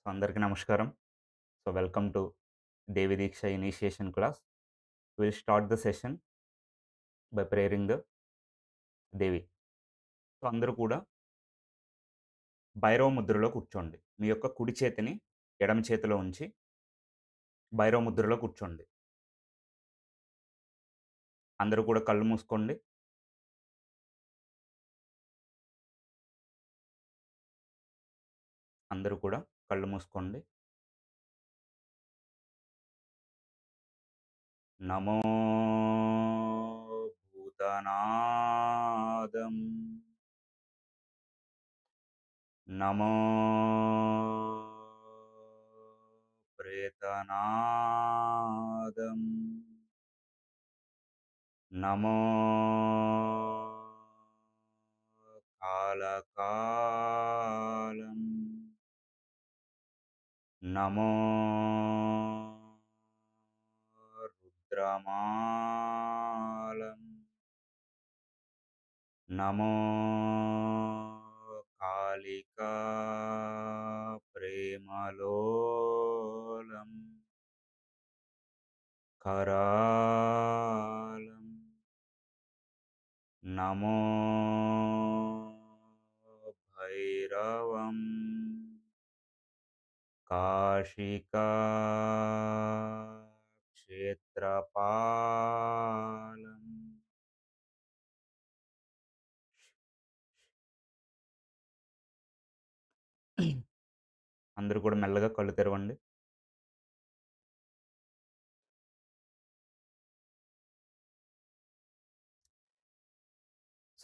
అందరికీ నమస్కారం. Welcome to Devi diksha initiation class. Will start the session by prayering the Devi. అందరూ కూడా భైరవ ముద్రలో కూర్చోండి. మీ యొక్క కుడి చేతిని ఎడమ చేతిలో ఉంచి భైరవ ముద్రలో కూర్చోండి. అందరూ కూడా కళ్ళు మూసుకోండి. అందరూ కూడా కళ్ళు మూసుకోండి. నమో భూతనాదం. నమో ప్రేతనాదం. నమో కాలకాలం. నమో రుద్రమాలం. నమో కాళికా ప్రేమలోలం. కరాళం. నమో భైరవం. కాశికా క్షేత్రపాలం. అందరూ కూడా మెల్లగా కళ్ళు తెరవండి.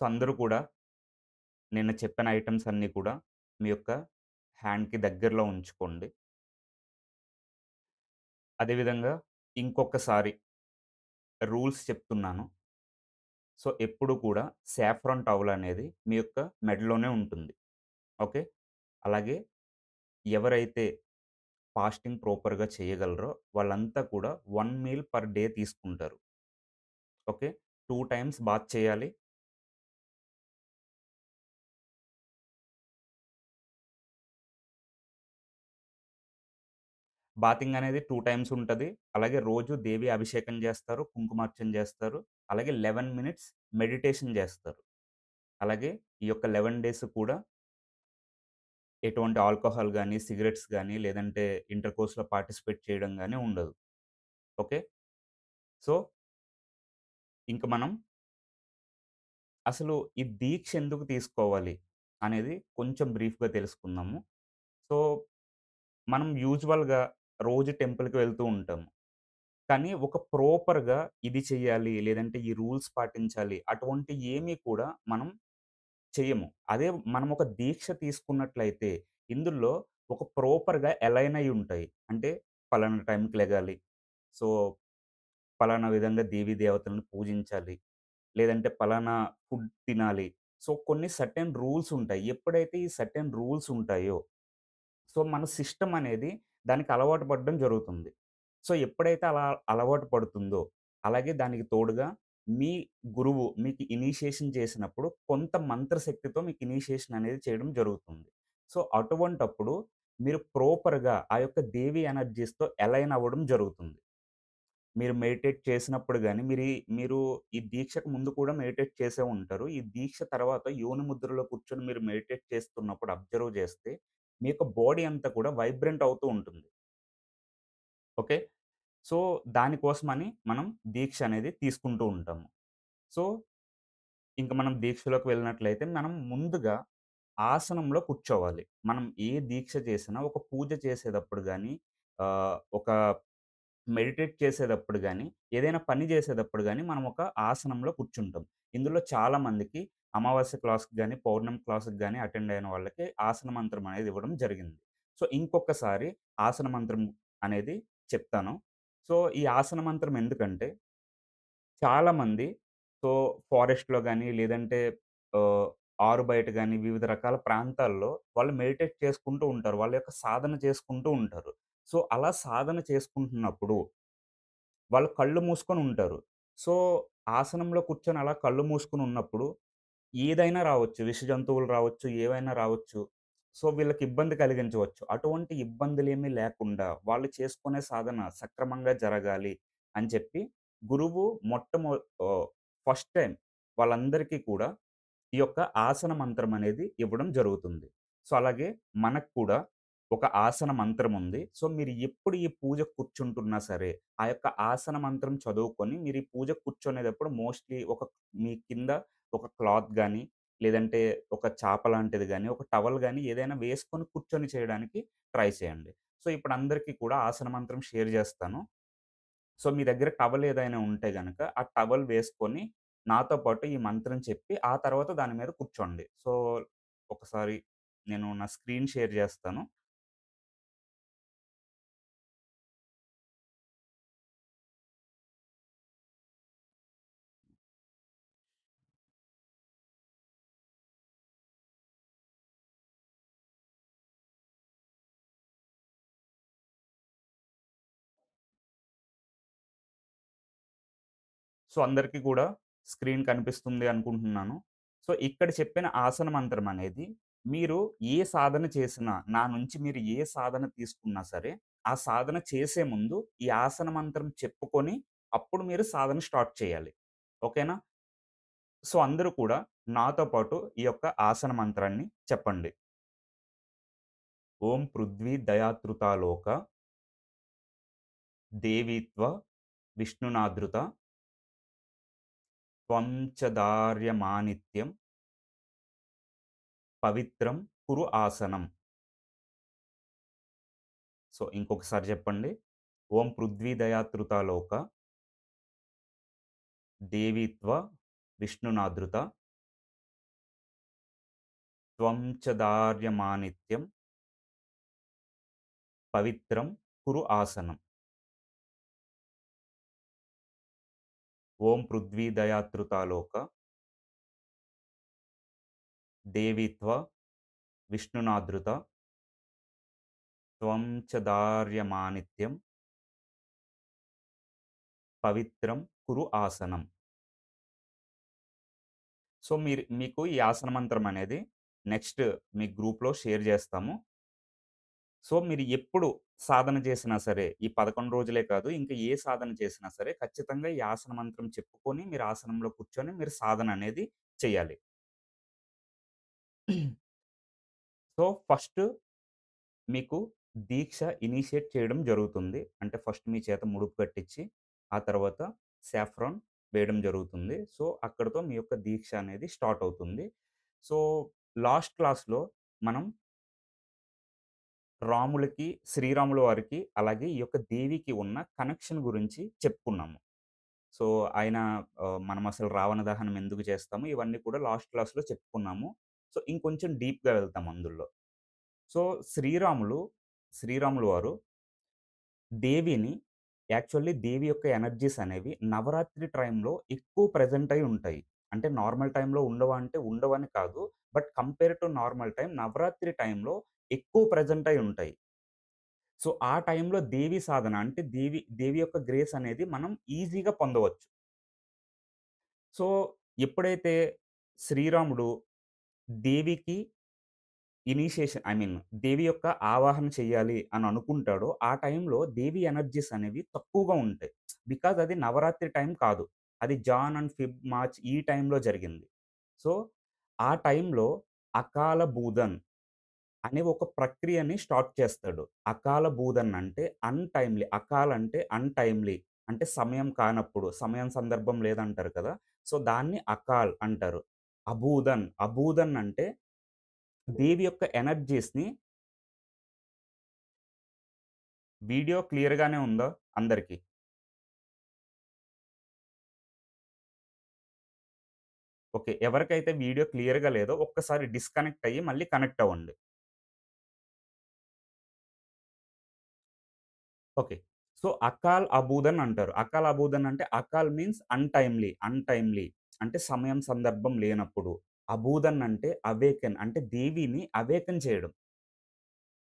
అందరూ కూడా నిన్న చెప్పిన ఐటెమ్స్ అన్నీ కూడా మీ యొక్క హ్యాండ్‌కి దగ్గరలో ఉంచుకోండి. అదేవిధంగా ఇంకొకసారి రూల్స్ చెప్తున్నాను. ఎప్పుడు కూడా సాఫ్రాన్ టవల్ అనేది మీ యొక్క మెడలోనే ఉంటుంది. ఓకే. అలాగే ఎవరైతే ఫాస్టింగ్ ప్రాపర్‌గా చేయగలరో వాళ్ళంతా కూడా 1 మీల్ పర్ డే తీసుకుంటారు. ఓకే. 2 టైమ్స్ బాత్ చేయాలి. బాతింగ్ అనేది 2 టైమ్స్ ఉంటది. అలాగే రోజు దేవి అభిషేకం చేస్తారు, కుంకుమార్చన చేస్తారు. అలాగే 11 మినిట్స్ మెడిటేషన్ చేస్తారు. అలాగే ఈ యొక్క 11 డేస్ కూడా ఎటువంటి ఆల్కహాల్ గాని, సిగరెట్స్ గాని, లేదంటే ఇంటర్‌కోర్స్‌లో పార్టిసిపేట్ చేయడం గాని ఉండదు. ఓకే. సో, ఇంక మనం అసలు ఈ దీక్ష ఎందుకు తీసుకోవాలి అనేది కొంచెం బ్రీఫ్‌గా తెలుసుకుందాము. సో, మనం యూజువల్‌గా రోజు టెంపుల్‌కి వెళ్తూ ఉంటాము. కానీ ఒక ప్రాపర్‌గా ఇది చెయ్యాలి, లేదంటే ఈ రూల్స్ పాటించాలి అటువంటి ఏమీ కూడా మనం చెయ్యము. అదే మనం ఒక దీక్ష తీసుకున్నట్లయితే ఇందులో ఒక ప్రాపర్‌గా అలైన్ అయ్యి ఉంటాయి. అంటే పలానా టైంకి లెగాలి. సో, పలానా విధంగా దేవీ దేవతలను పూజించాలి. లేదంటే పలానా ఫుడ్ తినాలి. కొన్ని సర్టెన్ రూల్స్ ఉంటాయి. ఎప్పుడైతే ఈ సర్టెన్ రూల్స్ ఉంటాయో, మన సిస్టమ్ అనేది దానికి అలవాటు పడడం జరుగుతుంది. ఎప్పుడైతే అలా అలవాటు పడుతుందో, అలాగే దానికి తోడుగా మీ గురువు మీకు ఇనిషియేషన్ చేసినప్పుడు కొంత మంత్రశక్తితో మీకు ఇనిషియేషన్ అనేది చేయడం జరుగుతుంది. అటువంటప్పుడు మీరు ప్రాపర్‌గా ఆ యొక్క దేవి ఎనర్జీస్‌తో అలైన్ అవ్వడం జరుగుతుంది. మీరు మెడిటేట్ చేసినప్పుడు గాని, మీరు ఈ దీక్షకు ముందు కూడా మెడిటేట్ చేసే ఉంటారు. ఈ దీక్ష తర్వాత యోని ముద్రలో కూర్చొని మీరు మెడిటేట్ చేస్తున్నప్పుడు అబ్జర్వ్ చేస్తే, మీ యొక్క బాడీ అంతా కూడా వైబ్రెంట్ అవుతూ ఉంటుంది. ఓకే. సో, దానికోసమని మనం దీక్ష అనేది తీసుకుంటూ ఉంటాము. సో, ఇంక మనం దీక్షలోకి వెళ్ళినట్లయితే మనం ముందుగా ఆసనంలో కూర్చోవాలి. మనం ఏ దీక్ష చేసినా ఒక పూజ చేసేటప్పుడు గాని, ఒక మెడిటేట్ చేసేటప్పుడు గాని, ఏదైనా పని చేసేటప్పుడు గాని మనం ఒక ఆసనంలో కూర్చుంటాం. ఇందులో చాలా మందికి అమావాస్య క్లాస్‌కి గాని, పౌర్ణమి క్లాస్‌కి గాని అటెండ్ అయిన వాళ్ళకి ఆసన మంత్రం అనేది ఇవ్వడం జరిగింది. ఇంకొకసారి ఆసన మంత్రం అనేది చెప్తాను. ఈ ఆసన మంత్రం ఎందుకంటే చాలామంది సో, ఫారెస్ట్‌లో గాని, లేదంటే ఆహ్, ఆరు బయట గాని, వివిధ రకాల ప్రాంతాల్లో వాళ్ళు మెడిటేట్ చేసుకుంటూ ఉంటారు. వాళ్ళ యొక్క సాధన చేసుకుంటూ ఉంటారు. అలా సాధన చేసుకుంటున్నప్పుడు వాళ్ళు కళ్ళు మూసుకొని ఉంటారు. సో, ఆసనంలో కూర్చొని అలా కళ్ళు మూసుకొని ఉన్నప్పుడు ఏదైనా రావచ్చు. విష జంతువులు రావచ్చు, ఏవైనా రావచ్చు. సో, వీళ్ళకి ఇబ్బంది కలిగించవచ్చు. అటువంటి ఇబ్బందులేమీ లేకుండా వాళ్ళు చేసుకునే సాధన సక్రమంగా జరగాలి అని చెప్పి గురువు ఆహ్, ఫస్ట్ టైమ్ వాళ్ళందరికీ కూడా ఈ యొక్క ఆసన మంత్రం అనేది ఇవ్వడం జరుగుతుంది. సో, అలాగే మనకు కూడా ఒక ఆసన మంత్రం ఉంది. సో, మీరు ఎప్పుడు ఈ పూజకు కూర్చుంటున్నా సరే, ఆ యొక్క ఆసన మంత్రం చదువుకొని మీరు ఈ పూజకు కూర్చునేటప్పుడు మోస్ట్‌లీ మీ కింద ఒక క్లాత్ గాని, లేదంటే ఒక చాప లాంటిది గాని, ఒక టవల్ గాని ఏదైనా వేసుకొని కూర్చొని చేయడానికి ట్రై చేయండి. సో, ఇప్పుడు అందరికీ కూడా ఆసన మంత్రం షేర్ చేస్తాను. సో, మీ దగ్గర టవల్ ఏదైనా ఉంటే గనక, ఆ టవల్ వేసుకొని నాతో పాటు ఈ మంత్రం చెప్పి, ఆ తర్వాత దాని మీద కూర్చోండి. సో, ఒకసారి నేను నా స్క్రీన్ షేర్ జేస్తాను. సో, అందరికీ కూడా స్క్రీన్ కనిపిస్తుంది అనుకుంటున్నాను. సో, ఇక్కడ చెప్పిన ఆసన మంత్రం అనేది మీరు ఏ సాధన చేసినా, నా నుంచి మీరు ఏ సాధన తీసుకున్నా సరే, ఆ సాధన చేసే ముందు ఈ ఆసన మంత్రం చెప్పుకొని, అప్పుడు మీరు సాధన స్టార్ట్ చేయాలి. ఓకేనా? సో, అందరూ కూడా నాతో పాటు ఈ యొక్క ఆసన మంత్రాన్ని చెప్పండి. ఓం పృథ్వీ దయాతృతాలోక దేవీత్వ విష్ణునాదృత త్వం చ దార్యమానిత్యం పవిత్రం కురు ఆసనం. సో, ఇంకొకసారి చెప్పండి. ఓం పృథ్వీ దయాతృతాలోక దేవీత్వ విష్ణునాదృత త్వం చ దార్యమానిత్యం పవిత్రం కురు ఆసనం. ఓం పృథ్వీ దయాతృతాలోక దేవీత్వ విష్ణునాదృత త్వం చ దార్యమానిత్యం పవిత్రం కురు ఆసనం. సో, మీకు ఈ ఆసన మంత్రం అనేది నెక్స్ట్ మీ గ్రూప్‌లో షేర్ జేస్తాము. సో, మీరు ఎప్పుడు సాధన చేసినా సరే, ఈ 11 రోజులే కాదు, ఇంకా ఏ సాధన చేసినా సరే, ఖచ్చితంగా ఈ ఆసన మంత్రం చెప్పుకొని, మీరు ఆసనంలో కూర్చొని మీరు సాధన అనేది చేయాలి. సో, ఫస్ట్ మీకు దీక్ష ఇనిషియేట్ చేయడం జరుగుతుంది. అంటే ఫస్ట్ మీ చేత ముడుపు కట్టించి, ఆ తర్వాత సాఫ్రాన్ వేయడం జరుగుతుంది. సో, అక్కడితో మీ యొక్క దీక్ష అనేది స్టార్ట్ అవుతుంది. సో, లాస్ట్ క్లాస్‌లో మనం రాములకి, శ్రీరాముల వారికి, అలాగే ఈ యొక్క దేవికి ఉన్న కనెక్షన్ గురించి చెప్పుకున్నాము. సో, ఆయన మనమసలు రావణ దహనం ఎందుకు చేస్తాము, ఇవన్నీ కూడా లాస్ట్ క్లాస్‌లో చెప్పుకున్నాము. సో, ఇంకొంచెం డీప్‌గా వెళ్తాం అందుల్లో. సో, శ్రీరాములు వారు దేవిని దేవి యొక్క ఎనర్జీస్ అనేవి నవరాత్రి టైంలో ఎక్కువ ప్రెజెంట్ అయి ఉంటాయి. అంటే నార్మల్ టైంలో ఉండవా అంటే ఉండవని కాదు. But compare to normal time Navratri టైంలో ఎక్కువ ప్రెజెంట్ అయి ఉంటాయి. సో, ఆ టైంలో దేవి సాధన అంటే దేవి యొక్క గ్రేస్ అనేది మనం ఈజీగా పొందవచ్చు. సో, ఎప్పుడైతే శ్రీరాముడు దేవికి దేవి యొక్క ఆవాహన చెయ్యాలి అని అనుకుంటాడో, ఆ టైంలో దేవి ఎనర్జీస్ అనేవి తక్కువగా ఉంటాయి. బికాజ్ అది నవరాత్రి టైం కాదు. అది జాన్ అండ్ మార్చ్ ఈ టైంలో జరిగింది. సో, ఆ టైంలో అకాల బూదన్ అనే ఒక ప్రక్రియని స్టార్ట్ చేస్తాడు. అకాల బూదన్ అంటే అన్‌టైమ్‌లీ. అకాల్ అంటే అన్‌టైమ్‌లీ. అంటే సమయం కానప్పుడు, సమయం సందర్భం లేదంటారు కదా! సో, దాన్ని అకాల్ అంటారు. అబూదన్ అంటే దేవి యొక్క ఎనర్జీస్‌ని వీడియో క్లియర్‌గానే ఉందా అందరికి? ఓకే. ఎవరికైతే వీడియో క్లియర్‌గా లేదో ఒక్కసారి డిస్కనెక్ట్ అయ్యి మళ్ళీ కనెక్ట్ అవ్వండి. ఓకే. సో, అకాల్ అబూదన్ అంటారు. అకాల్ అబూదన్ అంటే అకాల్ మీన్స్ అన్‌టైమ్‌లీ అంటే సమయం, సందర్భం లేనప్పుడు. అబూదన్ అంటే అవేకెన్ అంటే దేవిని అవేకెన్ చేయడం.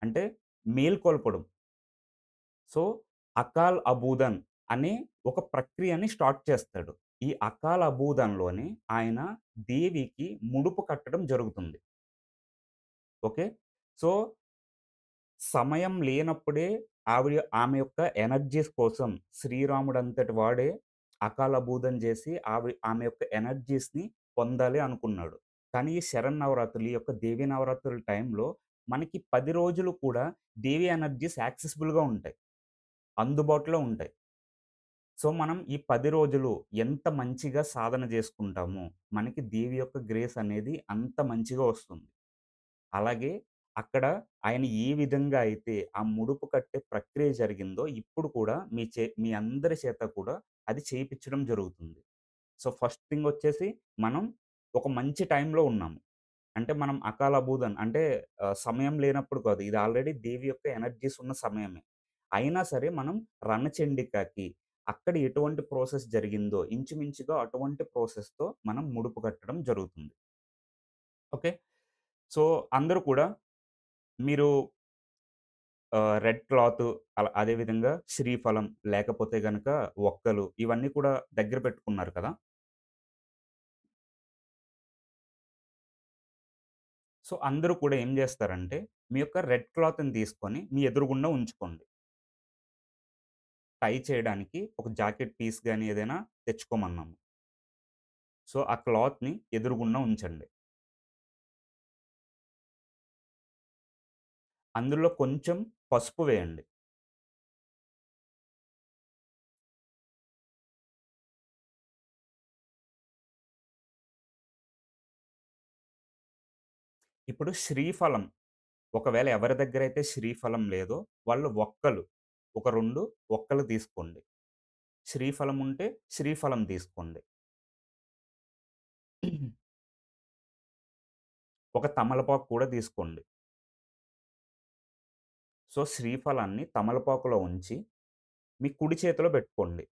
అంటే మేల్కొల్పడం. సో, అకాల్ అబూదన్ అనే ఒక ప్రక్రియని స్టార్ట్ చేస్తాడు. ఈ అకాల్ అబూదన్‌లోనే ఆయన దేవికి ముడుపు కట్టడం జరుగుతుంది. ఓకే. సో, సమయం లేనప్పుడే ఆమె యొక్క ఎనర్జీస్ కోసం శ్రీరాముడంతటి వాడే అకాలబూదం జేసి ఆమె యొక్క ఎనర్జీస్‌ని పొందాలి అనుకున్నాడు. కానీ ఈ శరన్నవరాత్రులు, ఈ యొక్క దేవీ నవరాత్రుల టైంలో మనకి 10 రోజులు కూడా దేవి ఎనర్జీస్ యాక్సెసిబుల్‌గా ఉంటాయి. అందుబాటులో ఉంటాయి. సో, మనం ఈ 10 రోజులు ఎంత మంచిగా సాధన జేసుకుంటామో, మనకి దేవి యొక్క గ్రేస్ అనేది అంత మంచిగా వస్తుంది. అలాగే అక్కడ ఆయన ఏ విధంగా అయితే ఆ ముడుపు కట్టే ప్రక్రియ జరిగిందో, ఇప్పుడు కూడా మీ అందరి చేత కూడా అది చేపిచ్చడం జరుగుతుంది. సో, ఫస్ట్ థింగ్ వచ్చేసి మనం ఒక మంచి టైంలో ఉన్నాము. అంటే మనం అకాల బూదన్ అంటే సమయం లేనప్పుడు కాదు. ఇది ఆల్రెడీ దేవి యొక్క ఎనర్జీస్ ఉన్న సమయమే. అయినా సరే మనం రణచండికకి అక్కడ ఎటువంటి ప్రాసెస్ జరిగిందో ఇంచుమించుగా అటువంటి ప్రాసెస్‌తో మనం ముడుపు కట్టడం జరుగుతుంది. ఓకే. సో, అందరూ కూడా మీరు రెడ్ క్లాత్ అదే విధంగా శ్రీఫలం లేకపోతే గనక ఒక్కలు ఇవన్నీ కూడా దగ్గర పెట్టుకున్నారు కదా! సో, అందరూ కూడా ఏం జేస్తారంటే మీ యొక్క రెడ్ క్లాత్‌ని తీసుకొని మీ ఎదురుగుండా ఉంచుకోండి. టై చేయడానికి ఒక జాకెట్ పీస్ గాని ఏదైనా తెచ్చుకోమన్నాము. సో, ఆ క్లాత్‌ని ఎదురుగుండా ఉంచండి. అందులో కొంచెం పసుపు వేయండి. ఇప్పుడు శ్రీఫలం ఒకవేళ ఎవరి దగ్గరైతే శ్రీఫలం లేదో వాళ్ళు ఒక్కలు ఒక 2 ఒక్కలు తీసుకోండి. శ్రీఫలం ఉంటే శ్రీఫలం తీసుకోండి. ఒక తమలపాకు కూడా తీసుకోండి. సో, శ్రీఫలాన్ని తమలపాకులో ఉంచి మీ కుడి చేతిలో పెట్టుకోండి.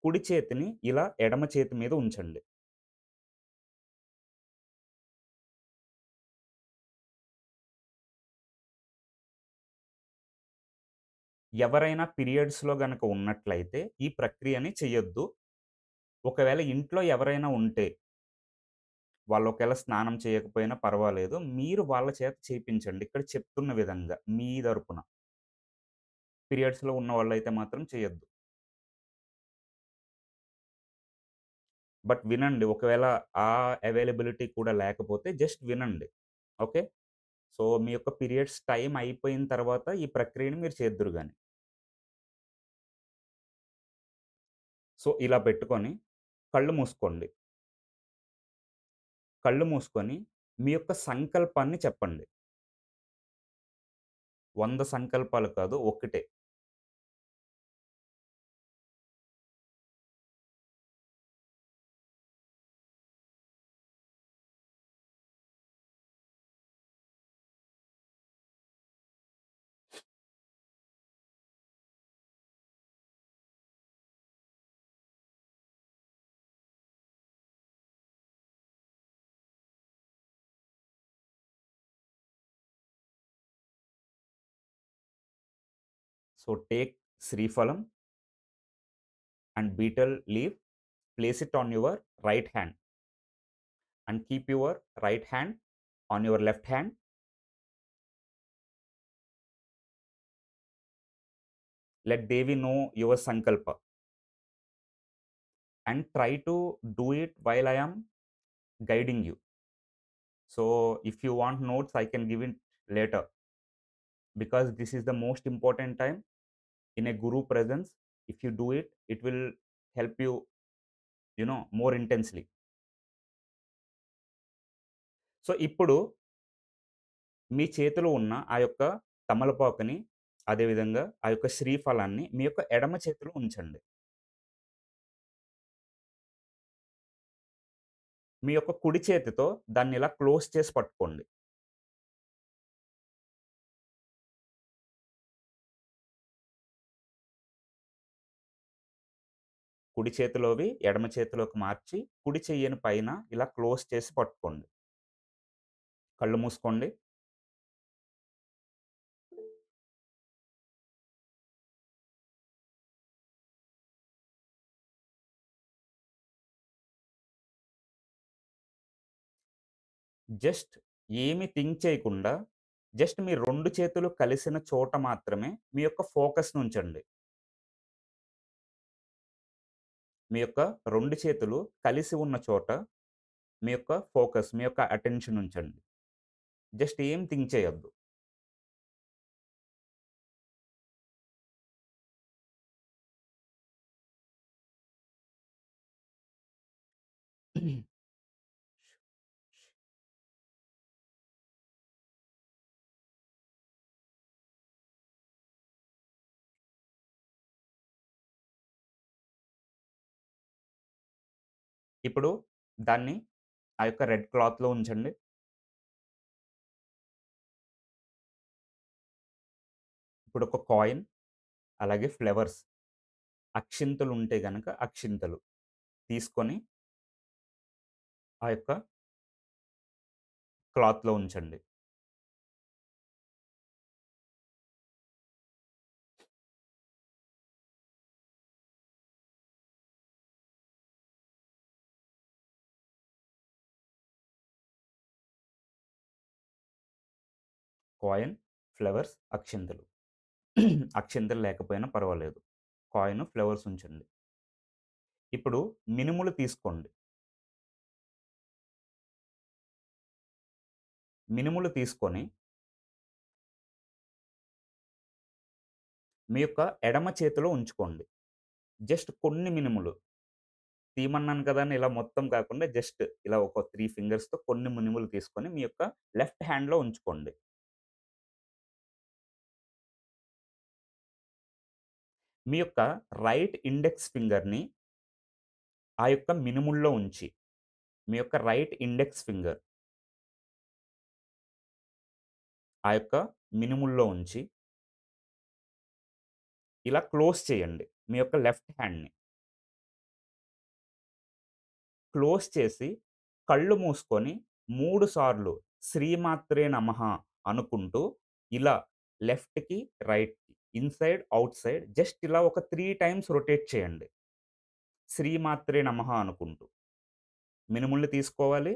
కుడి చేతిని ఇలా ఎడమ చేతి మీద ఉంచండి. ఎవరైనా పీరియడ్స్‌లో గనక ఉన్నట్లయితే ఈ ప్రక్రియని చెయ్యొద్దు. ఒకవేళ ఇంట్లో ఎవరైనా ఉంటే, వాళ్ళు ఒకవేళ స్నానం చేయకపోయినా పర్వాలేదు. మీరు వాళ్ళ చేత చేపించండి. ఇక్కడ చెప్తున్న విధంగా మీ తరపున. పీరియడ్స్‌లో ఉన్నవాళ్ళైతే మాత్రం చేయొద్దు. బట్ వినండి. ఒకవేళ ఆ అవైలబిలిటీ కూడా లేకపోతే జస్ట్ వినండి. ఓకే. సో, మీ యొక్క పీరియడ్స్ టైమ్ అయిపోయిన తర్వాత ఈ ప్రక్రియని మీరు చేద్దురు గాని. సో, ఇలా పెట్టుకొని కళ్ళు మూసుకోండి. కళ్ళు మూసుకొని మీ యొక్క సంకల్పాన్ని చెప్పండి. 100 సంకల్పాలు కాదు ఒక్కటే. So, take shriphalam and betel leaf, place it on your right hand and keep your right hand on your left hand. Let Devi know your sankalpa and try to do it while I am guiding you. So, if you want notes, I can give it later because this is the most important time in a guru presence. If you do it, it will help you, more intensely. So, ఇప్పుడు మీ చేతిలో ఉన్న ఆ యొక్క తమలపాకుని, అదే విధంగా ఆ యొక్క శ్రీఫలాన్ని మీ యొక్క ఎడమ చేతిలో ఉంచండి. మీ యొక్క కుడి చేతితో దాన్నిలా క్లోజ్ చేసి పట్టుకోండి. కుడి చేతిలోవి ఎడమ చేతిలోకి మార్చి, కుడి చెయ్యని పైన ఇలా క్లోజ్ చేసి పట్టుకోండి. కళ్ళు మూసుకోండి. జస్ట్ ఏమి థింక్ చేయకుండా జస్ట్ మీ 2 చేతులు కలిసిన చోట మాత్రమే మీ యొక్క ఫోకస్‌నుంచండి. మీ యొక్క 2 చేతులు కలిసి ఉన్న చోట మీ యొక్క ఫోకస్, మీ యొక్క అటెన్షన్ ఉంచండి. జస్ట్ ఏం థింక్ చేయొద్దు. ఇప్పుడు దాన్ని ఆ యొక్క రెడ్ క్లాత్‌లో ఉంచండి. ఇప్పుడు ఒక కాయిన్, అలాగే ఫ్లవర్స్, అక్షింతలుంటే గనక అక్షింతలు తీసుకొని ఆ యొక్క క్లాత్‌లో ఉంచండి. కాయిన్, ఫ్లవర్స్, అక్షింతలు. అక్షింతలు లేకపోయినా పర్వాలేదు. కాయిన్, ఫ్లవర్స్ ఉంచండి. ఇప్పుడు మినుములు తీసుకోండి. మినుములు తీసుకొని మీ యొక్క ఎడమ చేతిలో ఉంచుకోండి. జస్ట్ కొన్ని మినుములు. తీయమన్నాను కదా అని ఇలా మొత్తం కాకుండా జస్ట్ ఇలా ఒక 3 ఫింగర్స్‌తో కొన్ని మినుములు తీసుకొని మీ యొక్క లెఫ్ట్ హ్యాండ్‌లో ఉంచుకోండి. మీ యొక్క రైట్ ఇండెక్స్ ఫింగర్‌ని ఆ యొక్క మినుముల్లో ఉంచి, మీ యొక్క రైట్ ఇండెక్స్ ఫింగర్ ఆ యొక్క మినుముల్లో ఉంచి, ఇలా క్లోజ్ చేయండి. మీ యొక్క లెఫ్ట్ హ్యాండ్‌ని. క్లోజ్ చేసి కళ్ళు మూసుకొని 3 సార్లు శ్రీమాత్రే నమః అనుకుంటూ ఇలా లెఫ్ట్‌కి, రైట్‌కి, ఇన్‌సైడ్, ఔట్‌సైడ్ జస్ట్ ఇలా ఒక 3 టైమ్స్ రొటేట్ చేయండి. శ్రీమాత్రే నమః అనుకుంటూ. మినుముల్ని తీసుకోవాలి,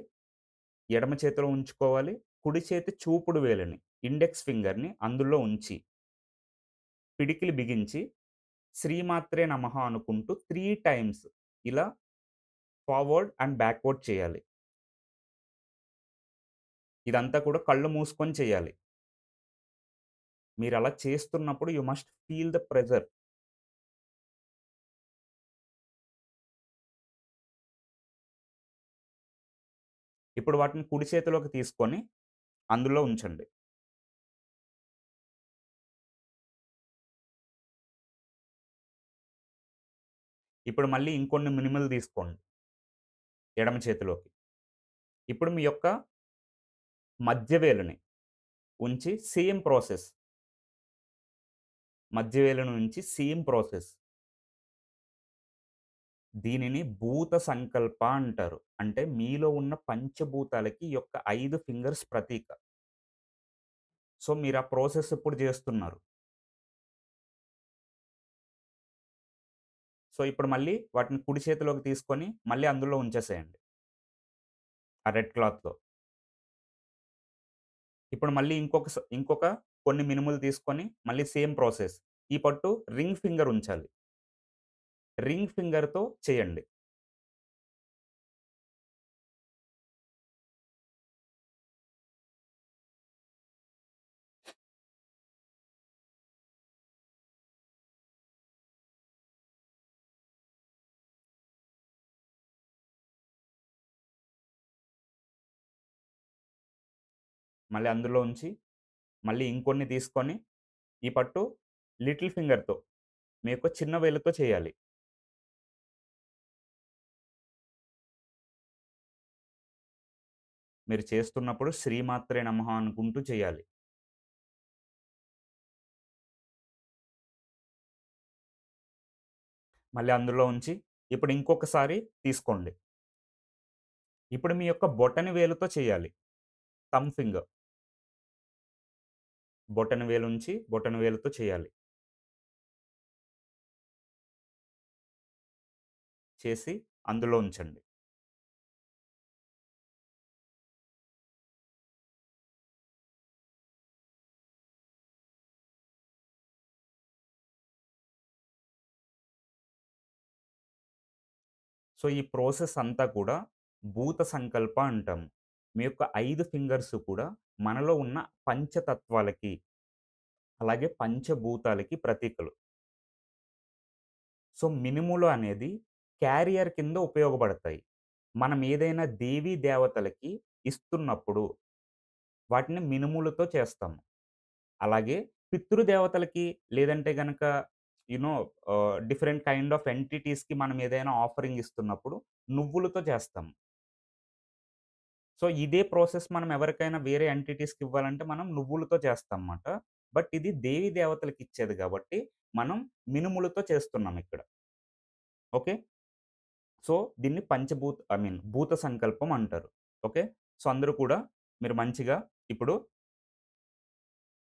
ఎడమ చేతిలో ఉంచుకోవాలి, కుడి చేతి చూపుడు వేలుని, ఇండెక్స్ ఫింగర్‌ని అందులో ఉంచి, పిడికిలి బిగించి శ్రీమాత్రే నమః అనుకుంటూ 3 టైమ్స్ ఇలా ఫార్వర్డ్ అండ్ బ్యాక్వర్డ్ చేయాలి. ఇదంతా కూడా కళ్ళు మూసుకొని చేయాలి. మీరలా చేస్తున్నప్పుడు you must feel the pressure. ఇప్పుడు వాటిని కుడి చేతిలోకి తీసుకొని అందులో ఉంచండి. ఇప్పుడు మళ్ళీ ఇంకొన్ని మినుములు తీసుకోండి ఎడమ చేతిలోకి. ఇప్పుడు మీ యొక్క మధ్య వేలుని ఉంచి సేమ్ ప్రాసెస్. మధ్య వేలుని ఉంచి సేమ్ ప్రాసెస్. దీనిని భూత సంకల్ప అంటారు. అంటే మీలో ఉన్న పంచభూతాలకి ఈ యొక్క 5 ఫింగర్స్ ప్రతీక. సో, మీరా ప్రాసెస్ ఇప్పుడు చేస్తున్నారు. సో, ఇప్పుడు మళ్ళీ వాటిని కుడి చేతిలోకి తీసుకొని మళ్ళీ అందులో ఉంచేసేయండి. ఆ రెడ్ క్లాత్‌లో. ఇప్పుడు మళ్ళీ ఇంకొక కొన్ని మినుములు తీసుకొని మళ్ళీ సేమ్ ప్రాసెస్. ఈ పట్టు రింగ్ ఫింగర్ ఉంచాలి. రింగ్ ఫింగర్‌తో చేయండి. మళ్ళీ అందులో ఉంచి, మళ్ళీ ఇంకొన్ని తీసుకొని ఈ పట్టు లిటిల్ ఫింగర్‌తో మీ యొక్క చిన్న వేలుతో చేయాలి. మీరు చేస్తున్నప్పుడు శ్రీమాత్రే నమః అనుకుంటూ చేయాలి. మళ్ళీ అందులో ఉంచి ఇప్పుడు ఇంకొకసారి తీసుకోండి. ఇప్పుడు మీ యొక్క బొటన వేలుతో చేయాలి. Thumb finger. బొటన వేలుంచి బొటన వేలుతో చేయాలి. చేసి అందులో ఉంచండి. సో, ఈ ప్రాసెస్ అంతా కూడా భూత సంకల్ప అంటాము. మీ యొక్క 5 ఫింగర్స్ కూడా మనలో ఉన్న పంచతత్వాలకి, అలాగే పంచభూతాలకి ప్రతీకలు. సో, మినుములు అనేది క్యారియర్ కింద ఉపయోగపడతాయి. మనం ఏదైనా దేవీ దేవతలకి ఇస్తున్నప్పుడు వాటిని మినుములతో చేస్తాము. అలాగే పితృదేవతలకి లేదంటే గనక you know different kind of ఎంటిటీస్‌కి మనం ఏదైనా ఆఫరింగ్ ఇస్తున్నప్పుడు నువ్వులతో చేస్తాం. సో, ఇదే ప్రాసెస్ మనం ఎవరికైనా వేరే ఎంటిటీస్‌కి ఇవ్వాలంటే మనం నువ్వులతో చేస్తాం మాట. బట్ ఇది దేవీ దేవతలకి ఇచ్చేది గాబట్టి మనం మినుములతో చేస్తున్నాం ఇక్కడ. ఓకే. సో, దీన్ని భూత సంకల్పం అంటారు. ఓకే. సో, అందరూ కూడా మీరు మంచిగా ఇప్పుడు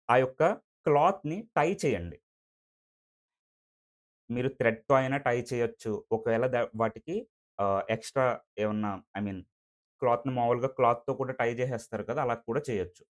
ఆ యొక్క క్లాత్‌ని టై చేయండి. మీరు థ్రెడ్‌తో అయినా టై చేయొచ్చు. ఒకవేళ వాటికి ఎక్స్‌ట్రా ఏమన్నా క్లాత్‌ని మామూలుగా క్లాత్‌తో కూడా టై చేసేస్తారు కదా! అలా కూడా చేయొచ్చు.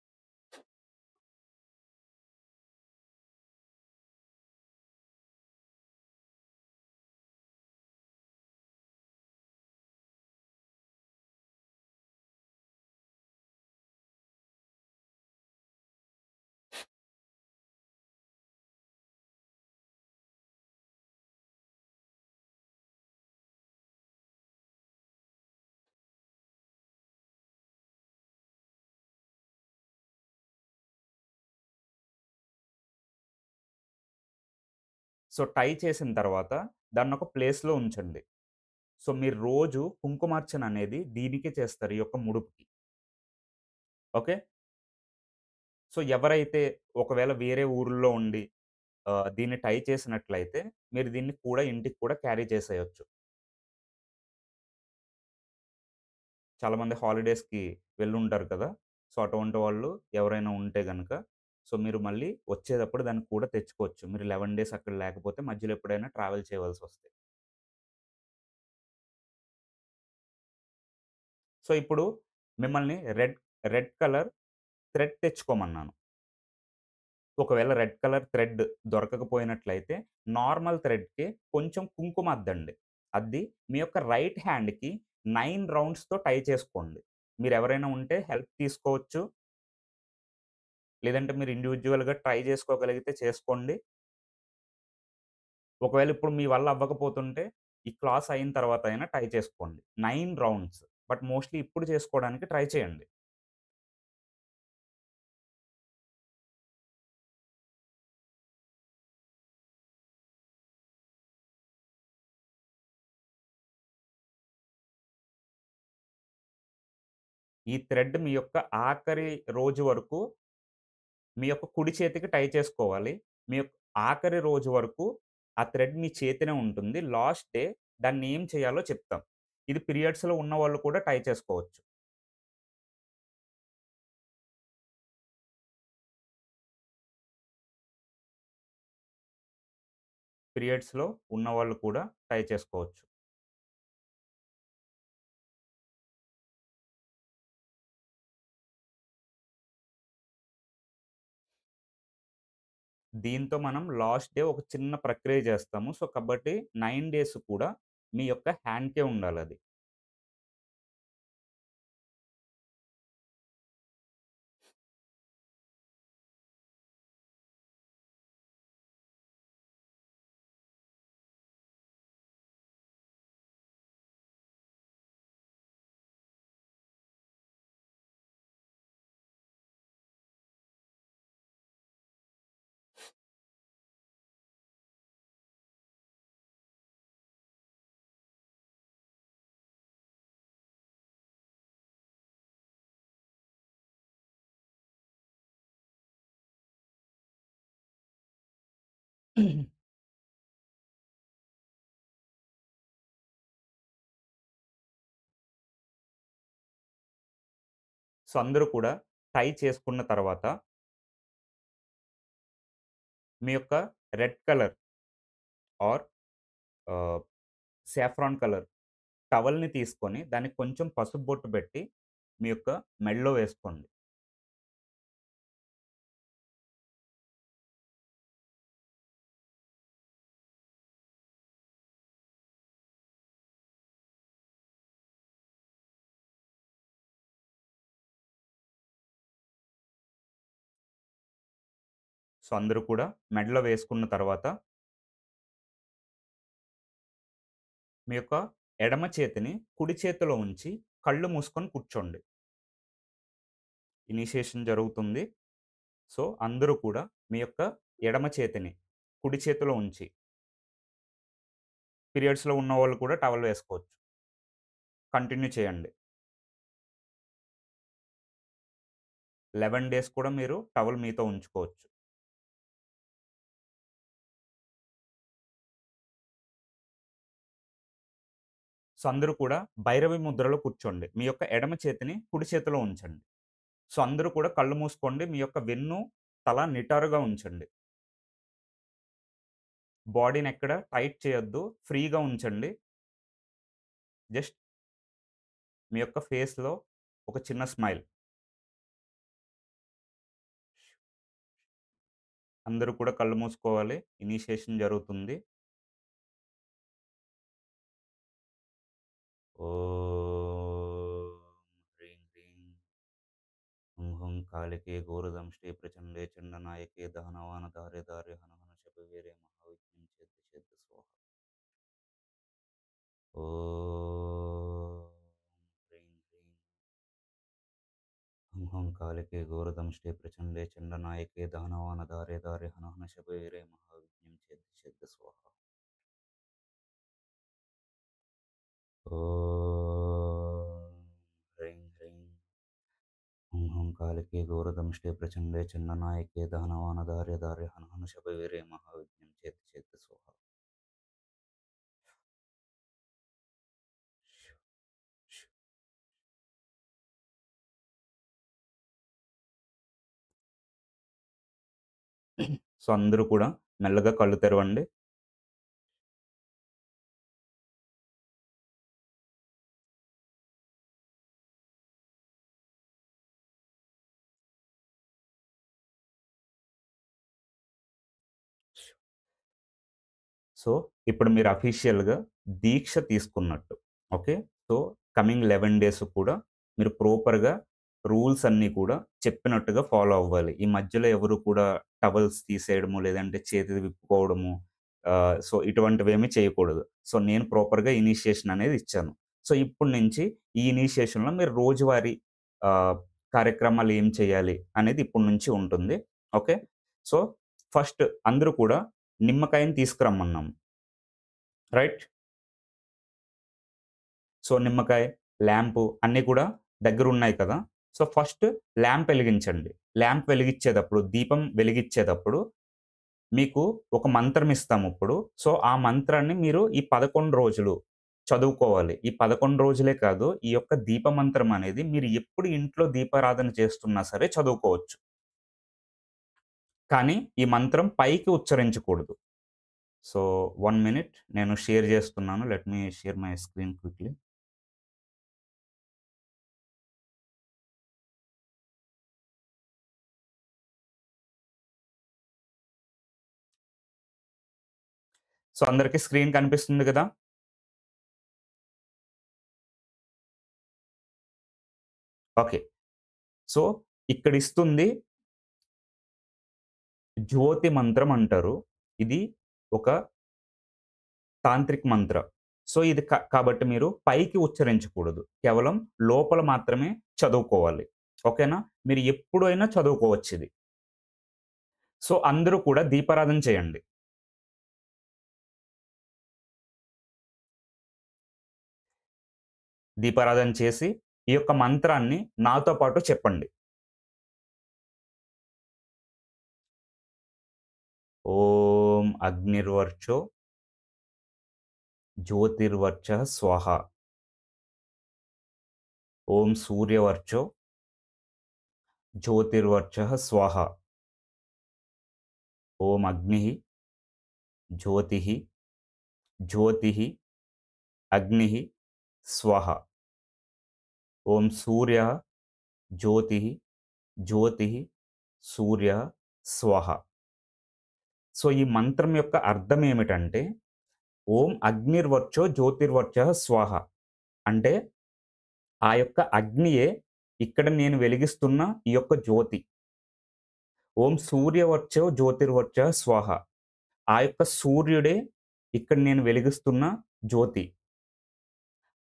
సో, టై చేసిన తర్వాత దాన్నొక ప్లేస్‌లో ఉంచండి. సో, మీరు రోజు కుంకుమార్చన అనేది దీనికే చేస్తారు. ఈ యొక్క ముడుపుకి. ఓకే. సో, ఎవరైతే ఒకవేళ వేరే ఊరుల్లో ఉండి దీన్ని టై చేసినట్లయితే మీరు దీన్ని కూడా ఇంటికి కూడా క్యారీ చేసేయొచ్చు. చాలామంది హాలిడేస్‌కి వెళ్ళుంటారు కదా! సో, అటువంటి వాళ్ళు ఎవరైనా ఉంటే గనక, సో, మీరు మళ్ళీ వచ్చేటప్పుడు దాన్ని కూడా తెచ్చుకోవచ్చు. మీరు 11 డేస్ అక్కడ లేకపోతే మధ్యలో ఎప్పుడైనా ట్రావెల్ చేయవలసొస్తే. సో, ఇప్పుడు మిమ్మల్ని రెడ్ కలర్ థ్రెడ్ తెచ్చుకోమన్నాను. ఒకవేళ రెడ్ కలర్ థ్రెడ్ దొరకకపోయినట్లయితే నార్మల్ థ్రెడ్‌కి కొంచెం కుంకుమ అద్దండి. అద్ది మీ యొక్క రైట్ హ్యాండ్‌కి 9 రౌండ్స్‌తో టై చేసుకోండి. మీరెవరైనా ఉంటే హెల్ప్ తీసుకోవచ్చు. లేదంటే మీరు ఇండివిడ్యుయల్‌గా ట్రై చేసుకోగలిగితే చేసుకోండి. ఒకవేళ ఇప్పుడు మీ వల్ల అవ్వకపోతుంటే ఈ క్లాస్ అయిన తర్వాత అయినా ట్రై చేసుకోండి. 9 రౌండ్స్. బట్ మోస్ట్‌లీ ఇప్పుడు చేసుకోవడానికి ట్రై చేయండి. ఈ థ్రెడ్ మీ యొక్క ఆఖరి రోజు వరకు మీ యొక్క కుడి చేతికి టై చేసుకోవాలి. మీ యొక్క ఆఖరి రోజు వరకు ఆ థ్రెడ్ మీ చేతినే ఉంటుంది. లాస్ట్ డే దాన్నేం చేయాలో చెప్తాం. ఇది పీరియడ్స్‌లో ఉన్నవాళ్ళు కూడా టై చేసుకోవచ్చు. పీరియడ్స్‌లో ఉన్నవాళ్ళు కూడా టై చేసుకోవచ్చు. దీంతో మనం లాస్ట్ డే ఒక చిన్న ప్రక్రియ చేస్తాము. సో, కాబట్టి 9 డేస్ కూడా మీ యొక్క హ్యాండ్‌కే ఉండాలది. సో, అందరూ కూడా టై చేసుకున్న తర్వాత మీ యొక్క రెడ్ కలర్ ఆర్ ఆహ్, సాఫ్రాన్ కలర్ టవల్‌ని తీసుకొని దానికి కొంచెం పసుపు బొట్టు పెట్టి మీ యొక్క మెడలో వేసుకోండి. సో, అందరూ కూడా మెడలో వేసుకున్న తర్వాత మీ యొక్క ఎడమ చేతిని కుడి చేతిలో ఉంచి కళ్ళు మూసుకొని కూర్చోండి. ఇనిషియేషన్ జరుగుతుంది. సో, అందరూ కూడా మీ యొక్క ఎడమ చేతిని కుడి చేతిలో ఉంచి పీరియడ్స్‌లో ఉన్నవాళ్ళు కూడా టవల్ వేసుకోవచ్చు. కంటిన్యూ చేయండి. 11 డేస్ కూడా మీరు టవల్ మీతో ఉంచుకోవచ్చు. సో, అందరూ కూడా భైరవి ముద్రలో కూర్చోండి. మీ యొక్క ఎడమ చేతిని కుడి చేతిలో ఉంచండి. సో, అందరూ కూడా కళ్ళు మూసుకోండి. మీ యొక్క వెన్ను, తల నిటారుగా ఉంచండి. బాడీనెక్కడ టైట్ చేయొద్దు. ఫ్రీగా ఉంచండి. జస్ట్ మీ యొక్క ఫేస్‌లో ఒక చిన్న స్మైల్. అందరూ కూడా కళ్ళు మూసుకోవాలి. ఇనిషియేషన్ జరుగుతుంది. ఓం హ్రీం హ్రీం हुं हुं कालिके घोरदंष्टे प्रचण्डे चण्डनायके दहनवानधारे धारे हनहन शपवीरे महाविघ्नं छेद छेद स्वाहा ॐ ह्रीं ह्रीं हुं हुं कालिके घोरदंष्टे प्रचण्डे चण्डनायके दहनवानधारे धारे हनहन शपवीरे महाविघ्नं छेद छेद स्वाहा ॐ ह्रीं ह्रीं हुं हुं कालिके घोरदंष्टे प्रचण्डे चण्डनायके दहनवानधारे धारे हनहन शपवीरे महाविघ्नं छेद छेद स्वाहा సో, అందరూ కూడా మెల్లగా కళ్ళు తెరవండి. సో, ఇప్పుడు మీరు అఫీషియల్‌గా దీక్ష తీసుకున్నట్టు. ఓకే. సో, కమింగ్ 11 డేస్ కూడా మీరు ప్రాపర్‌గా రూల్స్ అన్నీ కూడా చెప్పినట్టుగా ఫాలో అవ్వాలి. ఈ మధ్యలో ఎవరు కూడా టవల్స్ తీసేయడము, లేదంటే చేతులు విప్పుకోవడము సో, ఇటువంటివేమీ చేయకూడదు. సో, నేను ప్రాపర్‌గా ఇనిషియేషన్ అనేది ఇచ్చాను. సో, ఇప్పటి నుంచి ఈ ఇనిషియేషన్‌లో మీరు రోజువారీ ఆహ్, కార్యక్రమాలు ఏం చేయాలి అనేది ఇప్పటి నుంచి ఉంటుంది. ఓకే. సో, ఫస్ట్ అందరూ కూడా నిమ్మకాయని తీసుకురమ్మన్నాం. రైట్? సో, నిమ్మకాయ, ల్యాంపు అన్నీ కూడా దగ్గరున్నాయి కదా! సో, ఫస్ట్ ల్యాంప్ ఎలిగించండి. ల్యాంప్ వెలిగిచ్చేటప్పుడు, దీపం వెలిగిచ్చేటప్పుడు మీకు ఒక మంత్రం ఇస్తామిప్పుడు. సో, ఆ మంత్రాన్ని మీరు ఈ 11 రోజులు చదువుకోవాలి. ఈ 11 రోజులే కాదు, ఈ యొక్క దీప మంత్రం అనేది మీరు ఎప్పుడు ఇంట్లో దీపారాధన చేస్తున్నా సరే చదువుకోవచ్చు. కానీ ఈ మంత్రం పైకి ఉచ్చరించకూడదు. సో, 1 మినిట్ నేను షేర్ చేస్తున్నాను. Let me share my screen quickly. So, అందరికి స్క్రీన్ కనిపిస్తుంది గదా! ఓకే. సో, ఇక్కడిస్తుంది జ్యోతి మంత్రం అంటారు. ఇది ఒక తాంత్రిక్ మంత్ర. సో, ఇది కాబట్టి మీరు పైకి ఉచ్చరించకూడదు. కేవలం లోపల మాత్రమే చదువుకోవాలి. ఓకేనా? మీరు ఎప్పుడైనా చదువుకోవచ్చిది. సో, అందరూ కూడా దీపారాధన చేయండి. దీపారాధన చేసి, ఈ యొక్క మంత్రాన్ని నాతో పాటు చెప్పండి. ఓం అగ్నిర్వర్చో జ్యోతిర్వర్చః స్వాహా. ఓం సూర్యవర్చో జ్యోతిర్వర్చః స్వాహా. ఓం అగ్నిః జ్యోతిః జ్యోతిః అగ్నిః స్వాహా. ఓం సూర్యః జ్యోతిః జ్యోతిః సూర్యః స్వాహా. సో, ఈ మంత్రం యొక్క అర్థం ఏమిటంటే, ఓం అగ్నిర్వర్చో జ్యోతిర్వర్చః స్వాహ. అంటే, ఆ యొక్క అగ్నియే ఇక్కడ నేను వెలిగిస్తున్న ఈ యొక్క జ్యోతి. ఓం సూర్యవర్చో జ్యోతిర్వర్చ స్వాహ. ఆ యొక్క సూర్యుడే ఇక్కడ నేను వెలిగిస్తున్న జ్యోతి.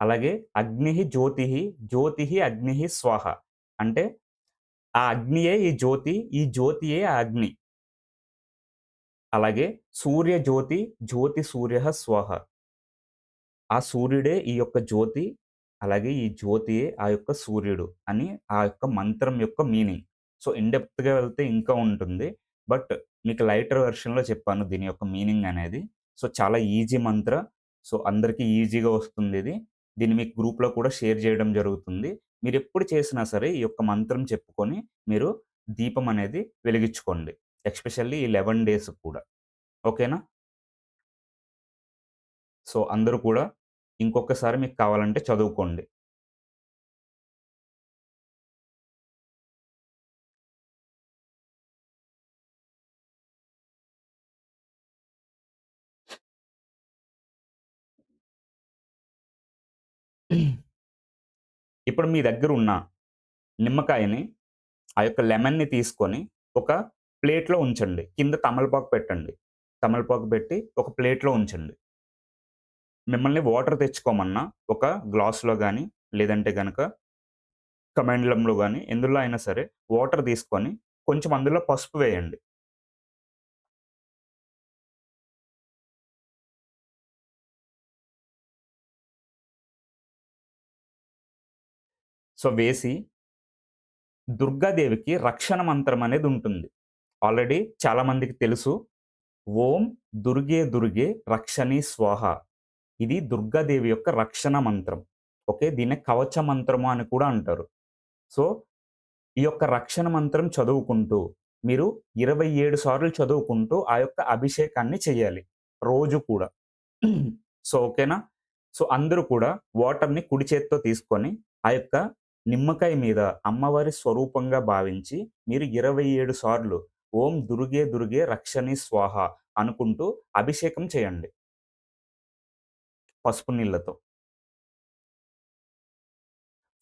అలాగే అగ్నిః జ్యోతిః, జ్యోతిః అగ్నిః స్వాహ. అంటే ఆ అగ్నియే ఈ జ్యోతి, ఈ జ్యోతియే ఆ అగ్ని. అలాగే సూర్య జ్యోతి, జ్యోతి సూర్యః స్వాహ. ఆ సూర్యుడే ఈ యొక్క జ్యోతి. అలాగే ఈ జ్యోతియే ఆ యొక్క సూర్యుడు అని ఆ యొక్క మంత్రం యొక్క మీనింగ్. సో, ఇన్ డెప్త్‌గా వెళ్తే ఇంకా ఉంటుంది. బట్ మీకు లైటర్ వెర్షన్‌లో చెప్పాను దీని యొక్క మీనింగ్ అనేది. సో, చాలా ఈజీ మంత్ర. సో, అందరికి ఈజీగా వస్తుందిది. దీన్ని మీకు గ్రూప్‌లో కూడా షేర్ చేయడం జరుగుతుంది. మీరెప్పుడు చేసినా సరే ఈ యొక్క మంత్రం చెప్పుకొని మీరు దీపం అనేది వెలిగించుకోండి. ఎస్పెషల్లీ ఈ 11 డేస్ కూడా. ఓకేనా? సో, అందరూ కూడా ఇంకొకసారి మీకు కావాలంటే చదువుకోండి. ఇప్పుడు మీ దగ్గరున్న నిమ్మకాయని, ఆ యొక్క లెమన్‌ని తీసుకొని ఒక ప్లేట్‌లో ఉంచండి. కింద తమలపాకు పెట్టండి. తమలపాకు పెట్టి ఒక ప్లేట్‌లో ఉంచండి. మిమ్మల్ని వాటర్ తెచ్చుకోమన్నా ఒక గ్లాస్‌లో గాని, లేదంటే గనక కమండలంలో గాని ఎందులో అయినా సరే వాటర్ తీసుకొని కొంచెం అందులో పసుపు వేయండి. సో, వేసి దుర్గాదేవికి రక్షణ మంత్రం అనేదుంటుంది. ఆల్రెడీ చాలా మందికి తెలుసు. ఓం దుర్గే దుర్గే రక్షణి స్వాహ. ఇది దుర్గాదేవి యొక్క రక్షణ మంత్రం. ఓకే. దీన్నే కవచ మంత్రము అని కూడా అంటారు. సో, ఈ యొక్క రక్షణ మంత్రం చదువుకుంటూ మీరు 27 సార్లు చదువుకుంటూ ఆ యొక్క అభిషేకాన్ని చేయాలి. రోజు కూడా. సో, ఓకేనా? సో, అందరూ కూడా వాటర్‌ని కుడి చేత్తో తీసుకొని ఆ యొక్క నిమ్మకాయ మీద అమ్మవారి స్వరూపంగా భావించి మీరు 27 సార్లు ఓం దుర్గే దుర్గే రక్షణి స్వాహ అనుకుంటూ అభిషేకం చేయండి పసుపు నీళ్లతో.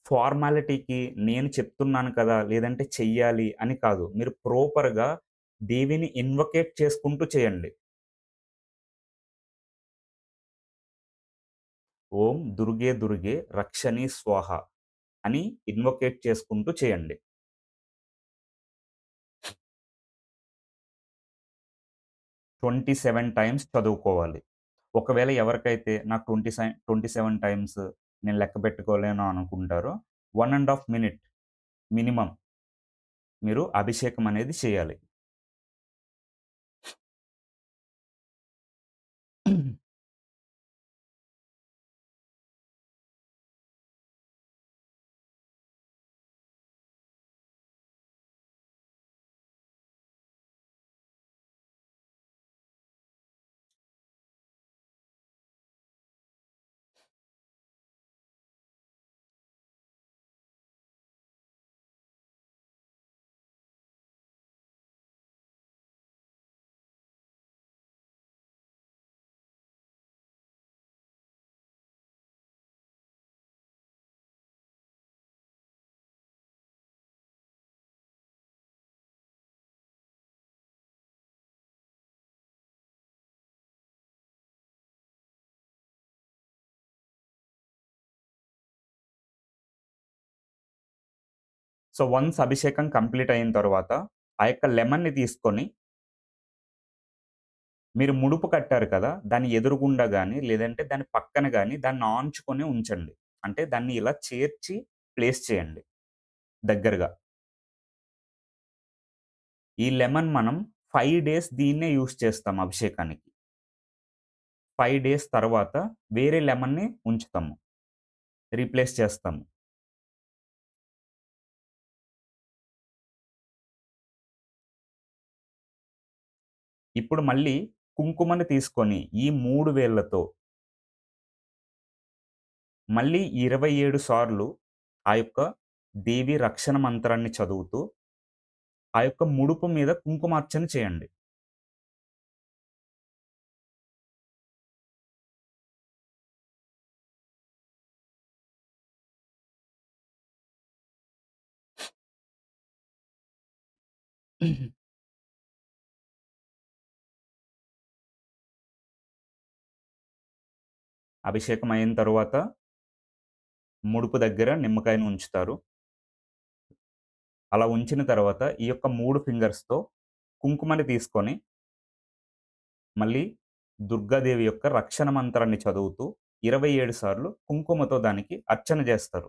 ఫార్మాలిటీకి నేను చెప్తున్నాను కదా! లేదంటే చెయ్యాలి అని కాదు. మీరు ప్రాపర్‌గా దేవిని ఇన్వొకేట్ చేసుకుంటూ చేయండి. ఓం దుర్గే దుర్గే రక్షణి స్వాహ అని ఇన్వొకేట్ చేసుకుంటూ చేయండి. 27 టైమ్స్ చదువుకోవాలి. ఒకవేళ ఎవరికైతే నాకు 27 టైమ్స్ నేను లెక్క పెట్టుకోలేను అనుకుంటారో 1 ½ మినిట్ మినిమమ్ మీరు అభిషేకం అనేది చేయాలి. సో, వన్స్ అభిషేకం కంప్లీట్ అయిన తర్వాత ఆ యొక్క లెమన్‌ని తీసుకొని మీరు ముడుపు కట్టారు కదా! దాని ఎదురుగుండా గాని, లేదంటే దాని పక్కన గాని దాన్ని ఆంచుకొని ఉంచండి. అంటే దాన్ని ఇలా చేర్చి ప్లేస్ చేయండి దగ్గరగా. ఈ లెమన్ మనం 5 డేస్ దీన్నే యూజ్ చేస్తాం అభిషేకానికి. 5 డేస్ తర్వాత వేరే లెమన్‌ని ఉంచుతాము. రీప్లేస్ చేస్తాము. ఇప్పుడు మళ్ళీ కుంకుమని తీసుకొని ఈ 3 వేళ్ళతో మళ్ళీ 27 సార్లు ఆ యొక్క దేవి రక్షణ మంత్రాన్ని చదువుతూ, ఆ యొక్క ముడుపు మీద కుంకుమార్చన చేయండి. అభిషేకం అయిన తరువాత ముడుపు దగ్గర నిమ్మకాయని ఉంచుతారు. అలా ఉంచిన తర్వాత ఈ యొక్క 3 ఫింగర్స్‌తో కుంకుమని తీసుకొని మళ్ళీ దుర్గాదేవి యొక్క రక్షణ మంత్రాన్ని చదువుతూ 27 సార్లు కుంకుమతో దానికి అర్చన జేస్తారు.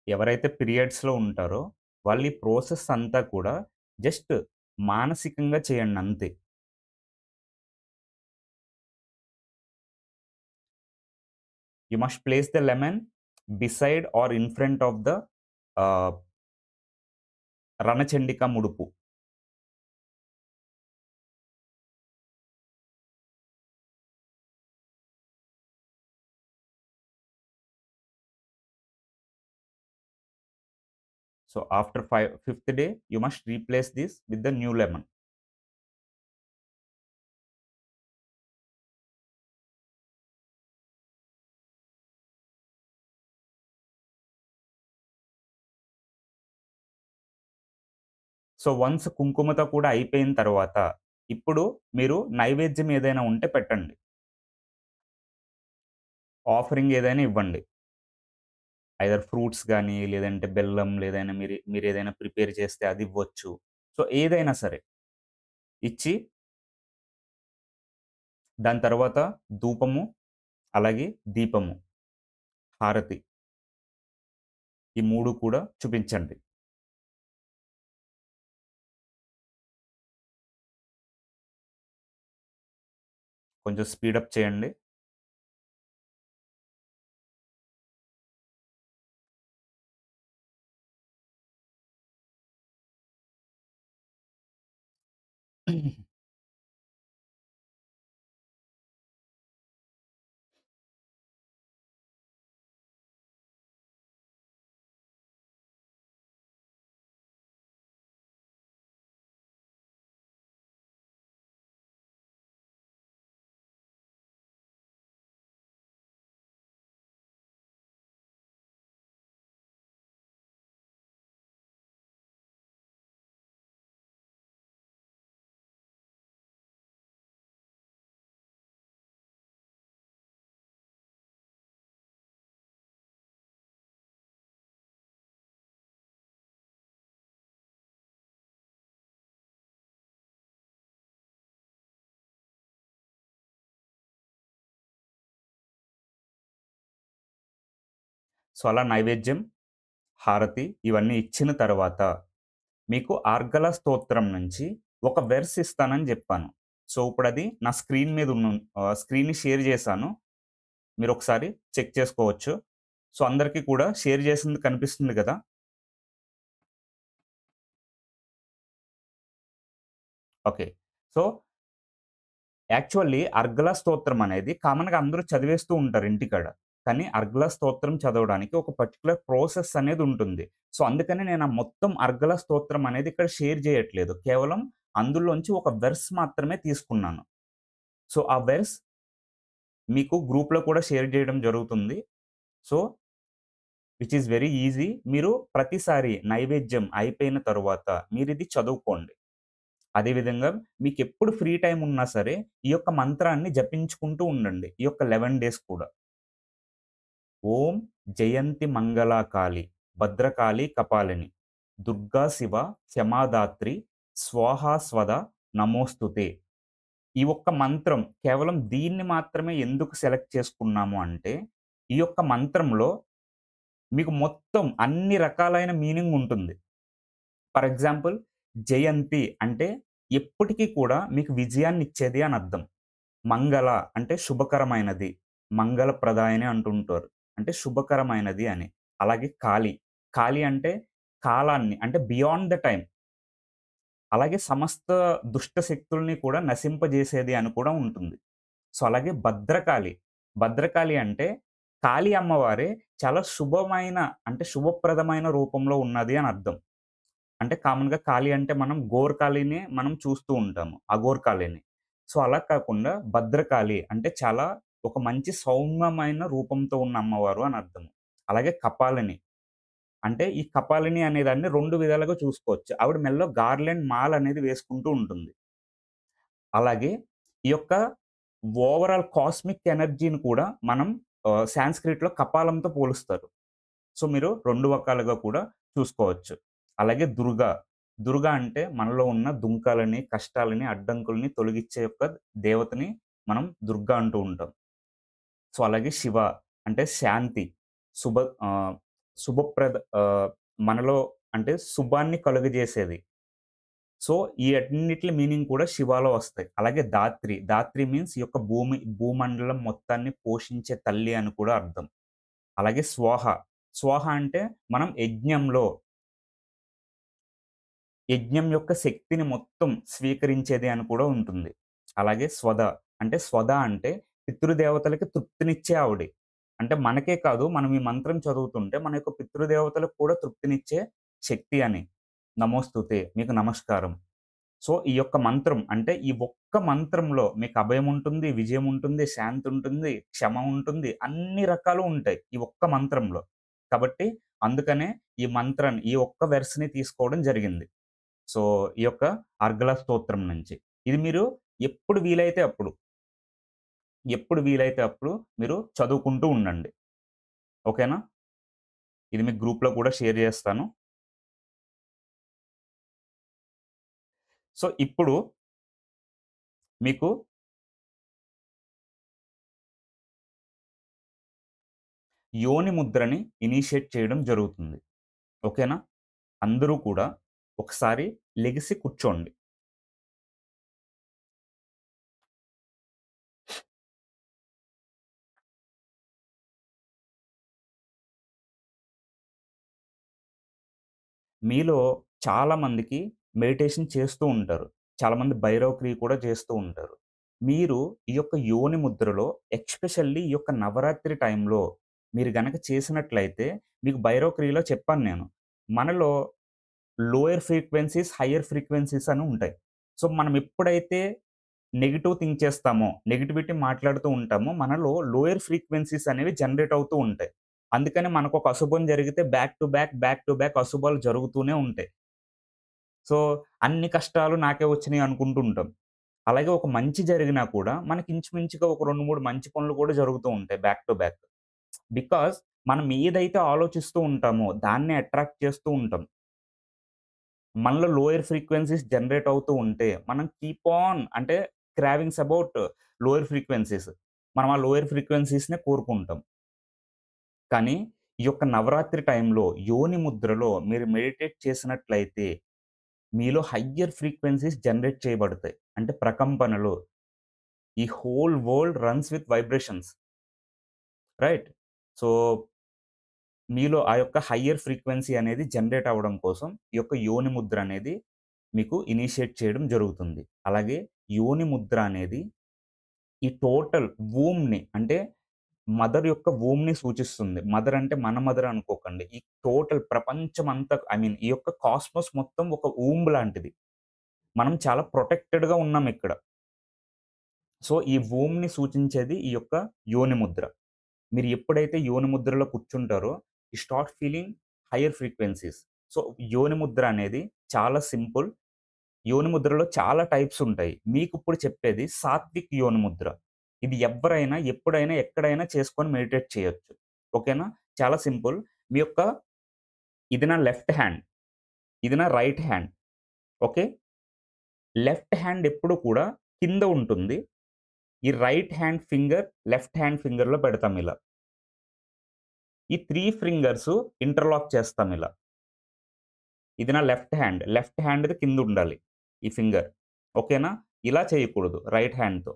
ఎవరైతే పీరియడ్స్‌లో ఉంటారో వాళ్ళు ఈ ప్రాసెస్ అంతా కూడా జస్ట్ మానసికంగా చేయండంతే. You must place the lemon beside or in front of the ah, Ranachandika ముడుపు. So after fifth day, you must replace this with the new lemon. So once కుంకుమతో కూడా అయిపోయిన తర్వాత, ఇప్పుడు మీరు నైవేద్యం ఏదైనా ఉంటే పెట్టండి. ఆఫరింగ్ ఏదైనా ఇవ్వండి. ఐదర్ ఫ్రూట్స్ గాని, లేదంటే బెల్లం, లేదైనా మీరేదైనా ప్రిపేర్ చేస్తే అది ఇవ్వచ్చు. సో ఏదైనా సరే ఇచ్చి, దాని తర్వాత ధూపము, అలాగే దీపము, హారతి ఈ 3 కూడా చూపించండి. కొంచెం స్పీడప్ చేయండి. సో అలా నైవేద్యం, హారతి ఇవన్నీ ఇచ్చిన తర్వాత మీకు ఆర్గల స్తోత్రం నుంచి ఒక వెర్స్ ఇస్తానని జెప్పాను. సో, ఇప్పుడది నా స్క్రీన్ మీద స్క్రీన్‌ని షేర్ జేశాను. మీరొకసారి చెక్ చేసుకోవచ్చు. సో, అందరికి కూడా షేర్ జేసింది కనిపిస్తుంది గదా! ఓకే. సో, యాక్చువల్లీ అర్గల స్తోత్రం అనేది కామన్‌గా అందరూ చదివేస్తూ ఉంటారు ఇంటికాడ. కానీ అర్గల స్తోత్రం చదవడానికి ఒక పర్టిక్యులర్ ప్రాసెస్ అనేదుంటుంది. సో, అందుకని నేను ఆ మొత్తం అర్గల స్తోత్రం అనేది ఇక్కడ షేర్ జేయట్లేదు. కేవలం అందులోంచి ఒక వెర్స్ మాత్రమే తీసుకున్నాను. సో, ఆ వెర్స్ మీకు గ్రూప్‌లో కూడా షేర్ జేయడం జరుగుతుంది. So, which is very easy. మీరు ప్రతిసారి నైవేద్యం అయిపోయిన తరువాత మీరిది చదువుకోండి. అదే విధంగా మీకెప్పుడు ఫ్రీ టైమ్ ఉన్నా సరే, ఈ యొక్క మంత్రాన్ని జపించుకుంటూ ఉండండి. ఈ యొక్క 11 డేస్ కూడా. ఓం జయంతి మంగళా కాళి, భద్రకాళి కపాలిని, దుర్గా శివ క్షమాదాత్రి, స్వాహా స్వదా నమోస్తుతే. ఈ ఒక్క మంత్రం కేవలం దీన్ని మాత్రమే ఎందుకు సెలెక్ట్ చేసుకున్నాము అంటే, ఈ యొక్క మంత్రంలో మీకు మొత్తం అన్ని రకాలైన మీనింగ్ ఉంటుంది. ఫర్ ఎగ్జాంపుల్ జయంతి అంటే ఎప్పటికి కూడా మీకు విజయాన్నిచ్చేది అని అర్థం. మంగళ అంటే శుభకరమైనది. మంగళప్రదాయని అంటుంటారు. అంటే శుభకరమైనది అని. అలాగే కాళి. కాళి అంటే కాలాన్ని అంటే బియాండ్ ద టైమ్. అలాగే సమస్త దుష్ట శక్తుల్ని కూడా నశింపజేసేది అని కూడా ఉంటుంది. సో, అలాగే భద్రకాళి. భద్రకాళి అంటే కాళీ అమ్మవారే చాలా శుభమైన అంటే శుభప్రదమైన రూపంలో ఉన్నది అని అర్థం. అంటే కామన్‌గా కాళీ అంటే మనం గోర్కాళీనే మనం చూస్తూ ఉంటాము. అఘోర్కాళీని. సో, అలా కాకుండా భద్రకాళి అంటే చాలా ఒక మంచి సౌమ్యమైన రూపంతో ఉన్న అమ్మవారు అని అర్థం. అలాగే కపాలిని. అంటే ఈ కపాలిని అనేదాన్ని 2 విధాలుగా చూసుకోవచ్చు. ఆవిడ మెడలో గార్లెండ్ మాల అనేది వేసుకుంటూ ఉంటుంది. అలాగే ఈ యొక్క ఓవరాల్ కాస్మిక్ ఎనర్జీని కూడా మనం సాంస్క్రిట్‌లో కపాలంతో పోలుస్తారు. సో, మీరు 2 రకాలుగా కూడా చూసుకోవచ్చు. అలాగే దుర్గా. దుర్గా అంటే మనలో ఉన్న దుంకలని, కష్టాలని, అడ్డంకుల్ని తొలగిచ్చే యొక్క దేవతని మనం దుర్గా అంటూ ఉంటాం. సో, అలాగే శివ అంటే శాంతి. శుభ ఆహ్, శుభప్రద మనలో అంటే శుభాన్ని కలుగజేసేది. సో, ఈ అన్నిట్లి మీనింగ్ కూడా శివాలో వస్తాయి. అలాగే ధాత్రి. ధాత్రి మీన్స్ ఈ యొక్క భూమండలం మొత్తాన్ని పోషించే తల్లి అని కూడా అర్థం. అలాగే స్వాహ. స్వాహ అంటే మనం యజ్ఞం యొక్క శక్తిని మొత్తం స్వీకరించేది అని కూడా ఉంటుంది. అలాగే స్వద. అంటే స్వద అంటే పితృదేవతలకి తృప్తినిచ్చే ఆవిడి. అంటే మనకే కాదు మనం ఈ మంత్రం చదువుతుంటే మన యొక్క పితృదేవతలకు కూడా తృప్తినిచ్చే శక్తి అని. నమోస్తుతే మీకు నమస్కారం. సో, ఈ యొక్క మంత్రం అంటే ఈ ఒక్క మంత్రంలో మీకు అభయం ఉంటుంది, విజయం ఉంటుంది, శాంతి ఉంటుంది, క్షమ ఉంటుంది. అన్ని రకాలు ఉంటాయి ఈ ఒక్క మంత్రంలో. కాబట్టి అందుకనే ఈ మంత్రాన్ని ఈ ఒక్క వెర్స్‌ని తీసుకోవడం జరిగింది. సో, ఈ యొక్క అర్గళ స్తోత్రం నుంచి. ఇది మీరు ఎప్పుడు వీలైతే అప్పుడు, ఎప్పుడు వీలైతే అప్పుడు మీరు చదువుకుంటూ ఉండండి. ఓకేనా? ఇది మీకు గ్రూప్‌లో కూడా షేర్ చేస్తాను. సో, ఇప్పుడు మీకు యోని ముద్రని ఇనిషియేట్ చేయడం జరుగుతుంది. ఓకేనా? అందరూ కూడా ఒకసారి లెగిసి కూర్చోండి. మీలో చాలామందికి మెడిటేషన్ చేస్తూ ఉంటారు. చాలామంది భైరవ క్రియ కూడా చేస్తూ ఉంటారు. మీరు ఈ యొక్క యోని ముద్రలో ఎస్పెషల్లీ ఈ యొక్క నవరాత్రి టైంలో మీరు గనక చేసినట్లయితే మీకు భైరవ క్రియలో చెప్పాను నేను. మనలో లోయర్ ఫ్రీక్వెన్సీస్, హైయర్ ఫ్రీక్వెన్సీస్ అని ఉంటాయి. సో, మనం ఎప్పుడైతే నెగెటివ్ థింక్ చేస్తామో, నెగటివిటీ మాట్లాడుతూ ఉంటామో, మనలో లోయర్ ఫ్రీక్వెన్సీస్ అనేవి జనరేట్ అవుతూ ఉంటాయి. అందుకని మనకొక అశుభం జరిగితే back to back, back to back అశుభాలు జరుగుతూనే ఉంటాయి. సో, అన్ని కష్టాలు నాకే వచ్చినియి అనుకుంటూ ఉంటాం. అలాగే ఒక మంచి జరిగినా కూడా మనకి ఇంచుమించుగా ఒక 2, 3 మంచి పనులు కూడా జరుగుతూ ఉంటాయి బ్యాక్ టు బ్యాక్. బికాజ్ మనం ఏదైతే ఆలోచిస్తూ ఉంటామో దాన్నే అట్రాక్ట్ చేస్తూ ఉంటాం. మనలో లోయర్ ఫ్రీక్వెన్సీస్ జనరేట్ అవుతూ ఉంటే, మనం కీప్ ఆన్ అంటే క్రావింగ్స్ అబౌట్ లోయర్ ఫ్రీక్వెన్సీస్. మనం ఆ లోయర్ ఫ్రీక్వెన్సీస్‌నే కోరుకుంటాం. కానీ, ఈ యొక్క నవరాత్రి టైంలో యోని ముద్రలో మీరు మెడిటేట్ చేసినట్లయితే, మీలో హయ్యర్ ఫ్రీక్వెన్సీస్ జనరేట్ చేయబడతాయి. అంటే ప్రకంపనలు. ఈ whole world runs with vibrations. Right? So, మీలో ఆ యొక్క హయ్యర్ ఫ్రీక్వెన్సీ అనేది జనరేట్ అవ్వడం కోసం, ఈ యొక్క యోని ముద్ర అనేది మీకు ఇనిషియేట్ చేయడం జరుగుతుంది. అలాగే యోని ముద్ర అనేది ఈ టోటల్ వూమ్‌ని అంటే మదర్ యొక్క వూమ్‌ని సూచిస్తుంది. మదర్ అంటే మన మదర్ అనుకోకండి. ఈ టోటల్ ప్రపంచమంతా ఐ మీన్ ఈ యొక్క కాస్మోస్ మొత్తం ఒక వూంబ్ లాంటిది. మనం చాలా ప్రొటెక్టెడ్‌గా ఉన్నాం ఇక్కడ. సో, ఈ వూమ్‌ని సూచించేది ఈ యొక్క యోని ముద్ర. మీరు ఎప్పుడైతే యోని ముద్రలో కూర్చుంటారో, you start feeling higher frequencies. So, యోని ముద్ర అనేది చాలా సింపుల్. యోని ముద్రలో చాలా టైప్స్ ఉంటాయి. మీకిప్పుడు చెప్పేది సాత్విక్ యోని ముద్ర. ఇది ఎవ్వరైనా, ఎప్పుడైనా, ఎక్కడైనా చేసుకొని మెడిటేట్ చేయొచ్చు. ఓకేనా? చాలా సింపుల్. మీ యొక్క ఇది నా లెఫ్ట్ హ్యాండ్. ఇది నా right hand. Okay. Left hand ఎప్పుడు కూడా కింద ఉంటుంది. ఈ right hand finger left hand ఫింగర్‌లో పెడతాం ఇలా. ఈ 3 ఫింగర్స్ ఇంటర్లాక్ చేస్తాం ఇలా. ఇది నా లెఫ్ట్ హ్యాండ్. లెఫ్ట్ హ్యాండ్‌ది కిందుండాలి ఈ ఫింగర్. ఓకేనా? ఇలా చేయకూడదు రైట్ హ్యాండ్‌తో.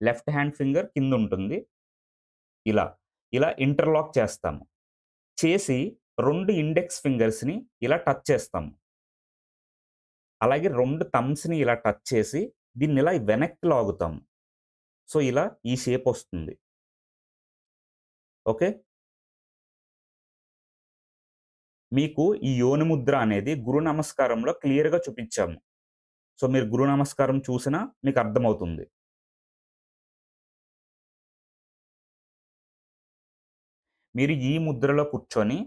లెఫ్ట్ హ్యాండ్ ఫింగర్ కిందుంటుంది. ఇలా. ఇలా ఇంటర్లాక్ చేస్తాము. చేసి 2 ఇండెక్స్ ఫింగర్స్‌ని ఇలా టచ్ చేస్తాము. అలాగే 2 థంబ్స్‌ని ఇలా టచ్ చేసి దీన్నిలా వెనక్కి లాగుతాము. సో, ఇలా ఈ షేపొస్తుంది. ఓకే. మీకు ఈ యోని ముద్ర అనేది గురు నమస్కారంలో క్లియర్‌గా చూపిచ్చాము. సో, మీరు గురు నమస్కారం చూసినా మీకర్థమవుతుంది. మీరు ఈ ముద్రలో కూర్చొని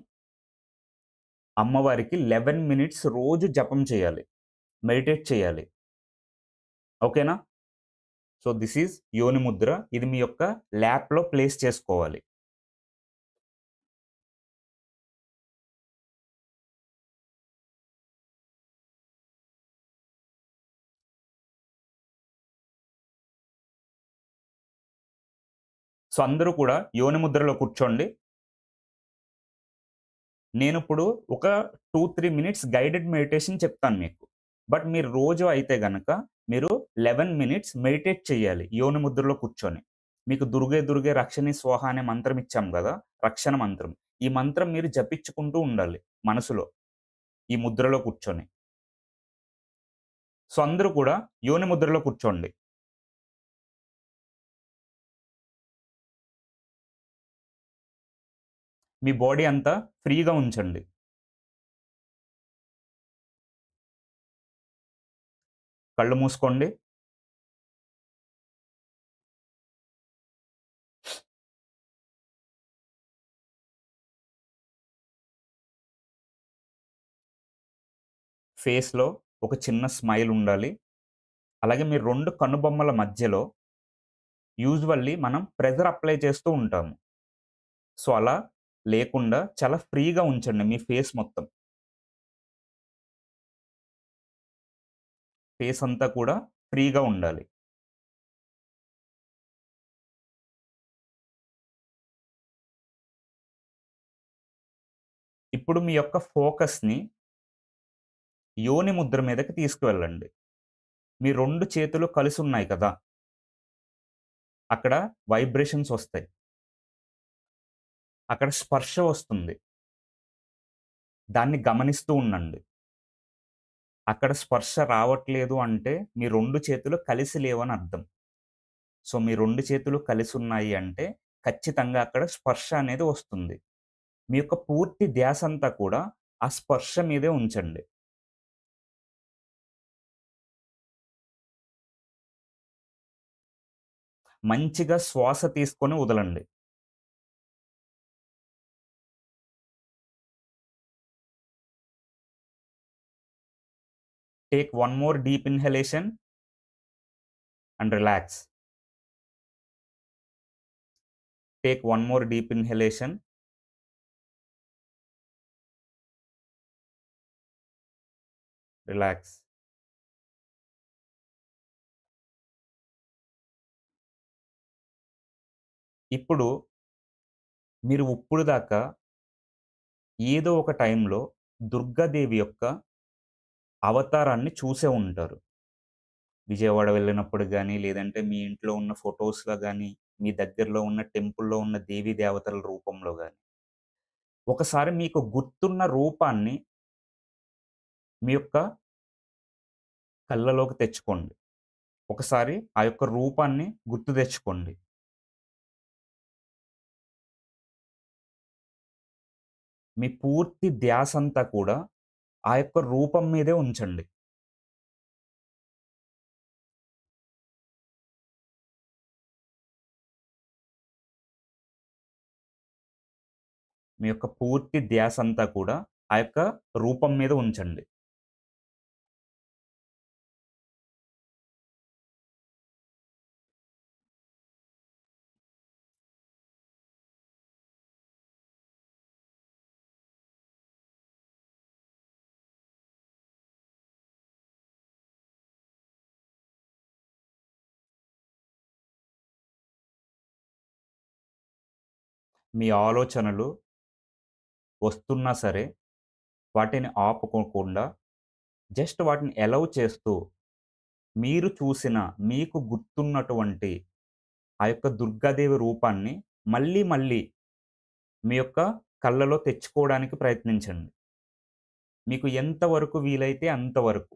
అమ్మవారికి 11 మినిట్స్ రోజు జపం చేయాలి. మెడిటేట్ చేయాలి. ఓకేనా? సో, థిస్ ఈజ్ యోని ముద్ర. ఇది మీ యొక్క ల్యాప్‌లో ప్లేస్ చేసుకోవాలి. సో, అందరూ కూడా యోని ముద్రలో కూర్చోండి. నేనిప్పుడు ఒక 2, 3 మినిట్స్ గైడెడ్ మెడిటేషన్ చెప్తాను మీకు. బట్ మీరు రోజు అయితే గనక మీరు 11 మినిట్స్ మెడిటేట్ చేయాలి యోని ముద్రలో కూర్చొని. మీకు దుర్గే దుర్గే రక్షణి స్వాహ అనే మంత్రం ఇచ్చాం గదా! రక్షణ మంత్రం. ఈ మంత్రం మీరు జపించుకుంటూ ఉండాలి మనసులో. ఈ ముద్రలో కూర్చొని. సో, అందరూ కూడా యోని ముద్రలో కూర్చోండి. మీ బాడీ అంతా ఫ్రీగా ఉంచండి. కళ్ళు మూసుకోండి. ఫేస్‌లో ఒక చిన్న స్మైల్ ఉండాలి. అలాగే మీ 2 కనుబొమ్మల మధ్యలో యూజువల్లీ మనం ప్రెషర్ అప్లై చేస్తూ ఉంటాము. సో, అలా లేకుండా చాలా ఫ్రీగా ఉంచండి మీ ఫేస్ మొత్తం. ఫేస్ అంతా కూడా ఫ్రీగా ఉండాలి. ఇప్పుడు మీ యొక్క ఫోకస్‌ని యోని ముద్ర మీదకి తీసుకువెళ్ళండి. మీ 2 చేతులు కలిసున్నాయి కదా! అక్కడ వైబ్రేషన్స్ ఒస్తాయి. అక్కడ స్పర్శ వస్తుంది. దాన్ని గమనిస్తూ ఉండండి. అక్కడ స్పర్శ రావట్లేదు అంటే మీ 2 చేతులు కలిసి లేవని అర్థం. సో, మీ 2 చేతులు కలిసున్నాయి అంటే ఖచ్చితంగా అక్కడ స్పర్శ అనేది వస్తుంది. మీ యొక్క పూర్తి ధ్యాసంతా కూడా ఆ స్పర్శ మీదే ఉంచండి. మంచిగా శ్వాస తీసుకొని వదలండి. Take one more deep inhalation and relax. Take one more deep inhalation, relax. ఇప్పుడు మీరు ఇప్పుడు దాకా ఏదో ఒక టైంలో దుర్గాదేవి యొక్క అవతారాన్ని చూసే ఉంటారు. విజయవాడ వెళ్ళినప్పుడు గాని, లేదంటే మీ ఇంట్లో ఉన్న ఫోటోస్‌లో గాని, మీ దగ్గరలో ఉన్న టెంపుల్‌లో ఉన్న దేవీ దేవతల రూపంలో గాని. ఒకసారి మీకు గుర్తున్న రూపాన్ని మీ యొక్క కళ్ళలోకి తెచ్చుకోండి. ఒకసారి ఆ యొక్క రూపాన్ని గుర్తు తెచ్చుకోండి. మీ పూర్తి ధ్యాసంతా కూడా ఆ యొక్క రూపం మీదే ఉంచండి. మీ యొక్క పూర్తి ధ్యాసంతా కూడా ఆ యొక్క రూపం మీద ఉంచండి. మీ ఆలోచనలు వస్తున్నా సరే వాటిని ఆపుకోకుండా జస్ట్ వాటిని అలౌ చేస్తూ మీరు చూసిన, మీకు గుర్తున్నటువంటి ఆ యొక్క దుర్గాదేవి రూపాన్ని మళ్ళీ, మళ్ళీ మీ యొక్క కళ్ళలో తెచ్చుకోవడానికి ప్రయత్నించండి. మీకు ఎంత వరకు వీలైతే అంతవరకు.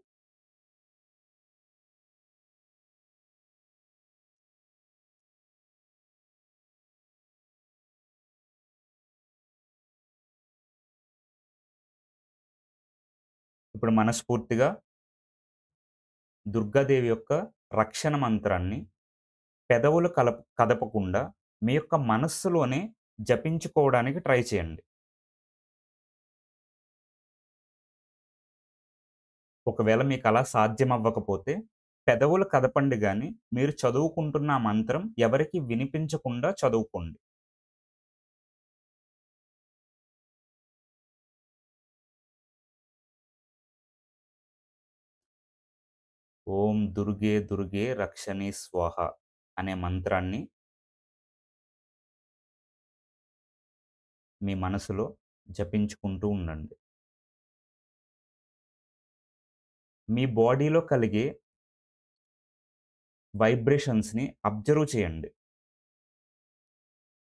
ఇప్పుడు మనస్ఫూర్తిగా దుర్గాదేవి యొక్క రక్షణ మంత్రాన్ని పెదవులు కదపకుండా మీ యొక్క మనస్సులోనే జపించుకోవడానికి ట్రై చేయండి. ఒకవేళ మీకలా సాధ్యమవ్వకపోతే పెదవులు కదపండి గానీ, మీరు చదువుకుంటున్న ఆ మంత్రం ఎవరికీ వినిపించకుండా చదువుకోండి. ఓం దుర్గే దుర్గే రక్షణి స్వాహ అనే మంత్రాన్ని మీ మనసులో జపించుకుంటూ ఉండండి. మీ బాడీలో కలిగే వైబ్రేషన్స్‌ని అబ్జర్వ్ చేయండి.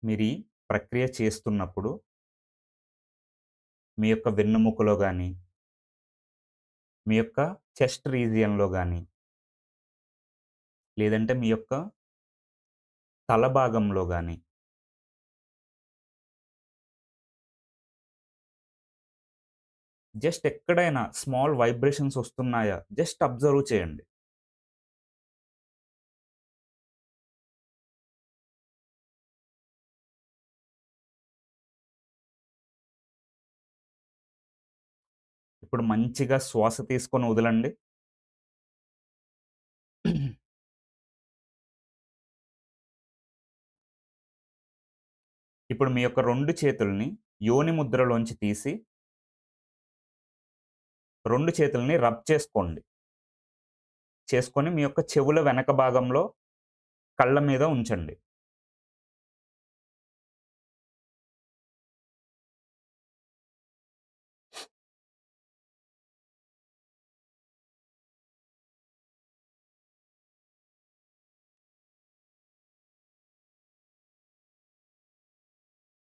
మీరీ ప్రక్రియ చేస్తున్నప్పుడు మీ యొక్క వెన్నుముకలో గాని, మీ యొక్క చెస్ట్ రీజియన్‌లో గాని, లేదంటే మీ యొక్క తల భాగంలో గాని, జస్ట్ ఎక్కడైనా స్మాల్ వైబ్రేషన్స్ వస్తున్నాయా? జస్ట్ అబ్జర్వ్ చేయండి. ఇప్పుడు మంచిగా శ్వాస తీసుకొని వదలండి. ఇప్పుడు మీ యొక్క 2 చేతుల్ని యోని ముద్రలోంచి తీసి 2 చేతుల్ని రబ్ చేసుకోండి. చేసుకొని మీ యొక్క చెవుల వెనక భాగంలో కళ్ళ మీద ఉంచండి.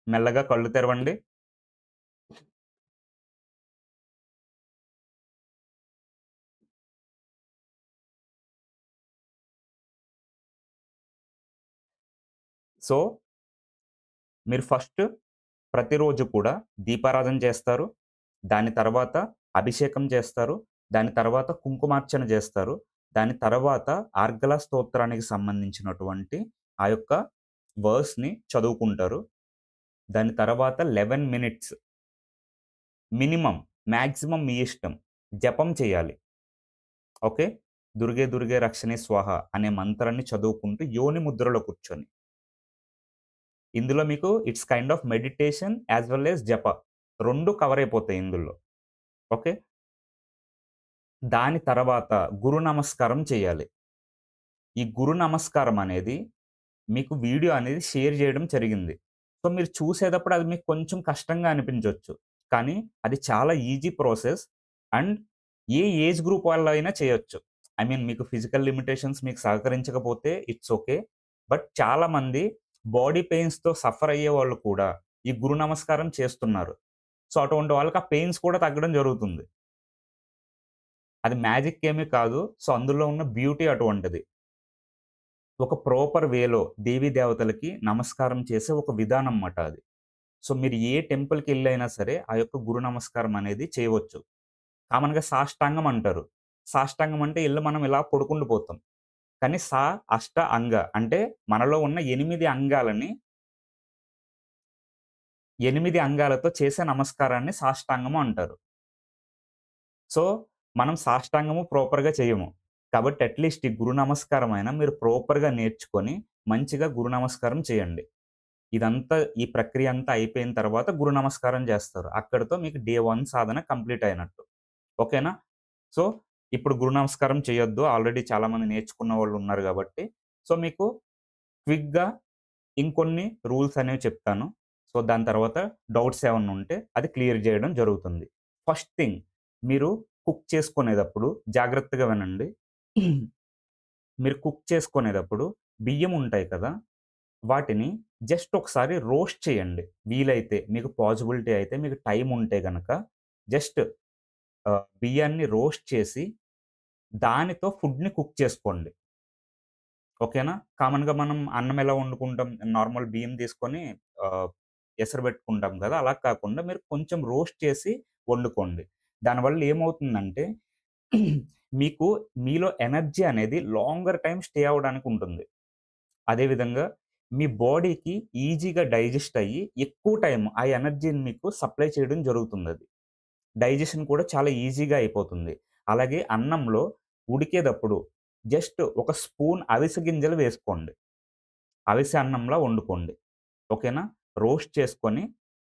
మెల్లగా కళ్ళు తెరవండి. సో, మీరు ఫస్ట్ ప్రతిరోజు కూడా దీపారాధన చేస్తారు. దాని తర్వాత అభిషేకం చేస్తారు. దాని తర్వాత కుంకుమార్చన చేస్తారు. దాని తర్వాత ఆర్గల స్తోత్రానికి సంబంధించినటువంటి ఆ యొక్క వర్స్‌ని చదువుకుంటారు. దాని తర్వాత 11 మినిట్స్ మినిమమ్, మాక్సిమం మీ ఇష్టం జపం చేయాలి. ఓకే. దుర్గే దుర్గే రక్షణే స్వాహ అనే మంత్రాన్ని చదువుకుంటూ యోని ముద్రలో కూర్చొని. ఇందులో మీకు it's kind of meditation as well as japa. 2 cover అయిపోతాయి ఇందులో. ఓకే. దాని తర్వాత గురు నమస్కారం చేయాలి. ఈ గురు నమస్కారం అనేది మీకు వీడియో అనేది షేర్ చేయడం జరిగింది. సో, మీరు చూసేటప్పుడు అది మీకు కొంచెం కష్టంగా అనిపించొచ్చు. కానీ అది చాలా easy process and A age group వాళ్ళైనా చేయొచ్చు. ఐ మీన్ మీకు ఫిజికల్ లిమిటేషన్స్ మీకు సహకరించకపోతే ఇట్స్ ఓకే. బట్ చాలామంది బాడీ పెయిన్స్‌తో సఫర్ అయ్యేవాళ్ళు కూడా ఈ గురు నమస్కారం చేస్తున్నారు. సో, అటువంటి వాళ్ళకి ఆ పెయిన్స్ కూడా తగ్గడం జరుగుతుంది. అది మ్యాజిక్ ఏమీ కాదు. సో, అందులో ఉన్న బ్యూటీ అటువంటిది. ఒక ప్రాపర్ వేలో దేవీ దేవతలకి నమస్కారం చేసే ఒక విధానం మాట అది. సో, మీరు ఏ టెంపుల్‌కెళ్ళైనా సరే ఆ యొక్క గురు నమస్కారం అనేది చేయవచ్చు. కామన్‌గా సాష్టాంగం అంటారు. సాష్టాంగం అంటే ఎళ్లి మనం ఇలా పడుకుండిపోతాం. కానీ అష్ట అంగ అంటే మనలో ఉన్న 8 అంగాలతో చేసే నమస్కారాన్ని సాష్టాంగము అంటారు. సో, మనం సాష్టాంగము ప్రాపర్‌గా చేయము. కాబట్టి అట్‌లీస్ట్ ఈ గురు నమస్కారం అయినా మీరు ప్రాపర్‌గా నేర్చుకొని మంచిగా గురు నమస్కారం చేయండి. ఇదంతా ఈ ప్రక్రియ అంతా అయిపోయిన తర్వాత గురు నమస్కారం జేస్తారు. అక్కడితో మీకు డే 1 సాధన కంప్లీట్ అయినట్టు. ఓకేనా? సో, ఇప్పుడు గురు నమస్కారం చేయొద్దు. ఆల్రెడీ చాలామంది నేర్చుకున్న వాళ్ళున్నారు గాబట్టి, సో, మీకు క్విక్‌గా ఇంకొన్ని రూల్స్ అనేవి చెప్తాను. సో, సో, దాని తర్వాత డౌట్స్ ఏమన్నా ఉంటే అది క్లియర్ జేయడం జరుగుతుంది. ఫస్ట్ థింగ్ మీరు కుక్ చేసుకునేటప్పుడు జాగ్రత్తగా వినండి. మీరు కుక్ చేసుకునేటప్పుడు బియ్యం ఉంటాయి కదా! వాటిని జస్ట్ ఒకసారి రోస్ట్ చేయండి. వీలైతే మీకు పాజిబిలిటీ అయితే మీకు టైమ్ ఉంటే గనక జస్ట్ బియ్యాన్ని రోస్ట్ చేసి దానితో ఫుడ్‌ని కుక్ చేసుకోండి. ఓకేనా? కామన్‌గా మనం అన్నం ఎలా వండుకుంటాం నార్మల్ బియ్యం తీసుకొని ఆహ్, ఎసరబెట్టుకుంటాం గదా! అలా కాకుండా మీరు కొంచెం రోస్ట్ చేసి వండుకోండి. దానివల్ల ఏమవుతుందంటే మీకు మీలో ఎనర్జీ అనేది లాంగర్ టైమ్ స్టే అవ్వడానికి ఉంటుంది. అదే విధంగా మీ బాడీకి ఈజీగా డైజెస్ట్ అయ్యి ఎక్కువ టైమ్ ఆ ఎనర్జీని మీకు సప్లై చేయడం జరుగుతుందది. డైజెషన్ కూడా చాలా ఈజీగా అయిపోతుంది. అలాగే అన్నంలో ఉడికేటప్పుడు జస్ట్ ఒక స్పూన్ అవిసె గింజలు వేసుకోండి. అవిసె అన్నంలా వండుకోండి. ఓకేనా? రోస్ట్ చేసుకొని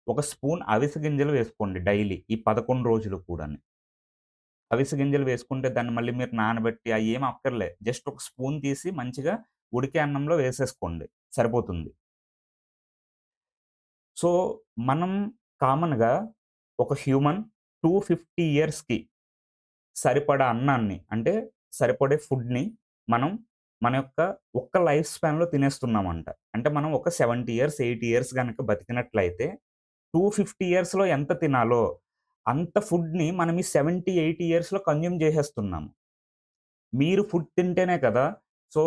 ఒక స్పూన్ అవిసె గింజలు వేసుకోండి డైలీ ఈ 11 రోజులు కూడాని. అవిసె గింజలు వేసుకుంటే దాన్ని మళ్ళీ మీరు నానబెట్టి అయ్యేమి అక్కర్లే. జస్ట్ ఒక స్పూన్ తీసి మంచిగా ఉడికే అన్నంలో వేసేసుకోండి. సరిపోతుంది. సో, మనం కామన్‌గా ఒక హ్యూమన్ 250 ఇయర్స్‌కి సరిపడా అన్నాన్ని అంటే సరిపడే ఫుడ్‌ని మనం మన యొక్క ఒక్క లైఫ్ స్పాన్‌లో తినేస్తున్నామంట. అంటే మనం ఒక 70 ఇయర్స్, 80 ఇయర్స్ గనక బతికినట్లయితే 250 ఇయర్స్‌లో ఎంత తినాలో అంత ఫుడ్‌ని మనం ఈ 70, 80 ఇయర్స్‌లో కన్జ్యూమ్ చేసేస్తున్నాము. మీరు ఫుడ్ తింటేనే కదా! సో,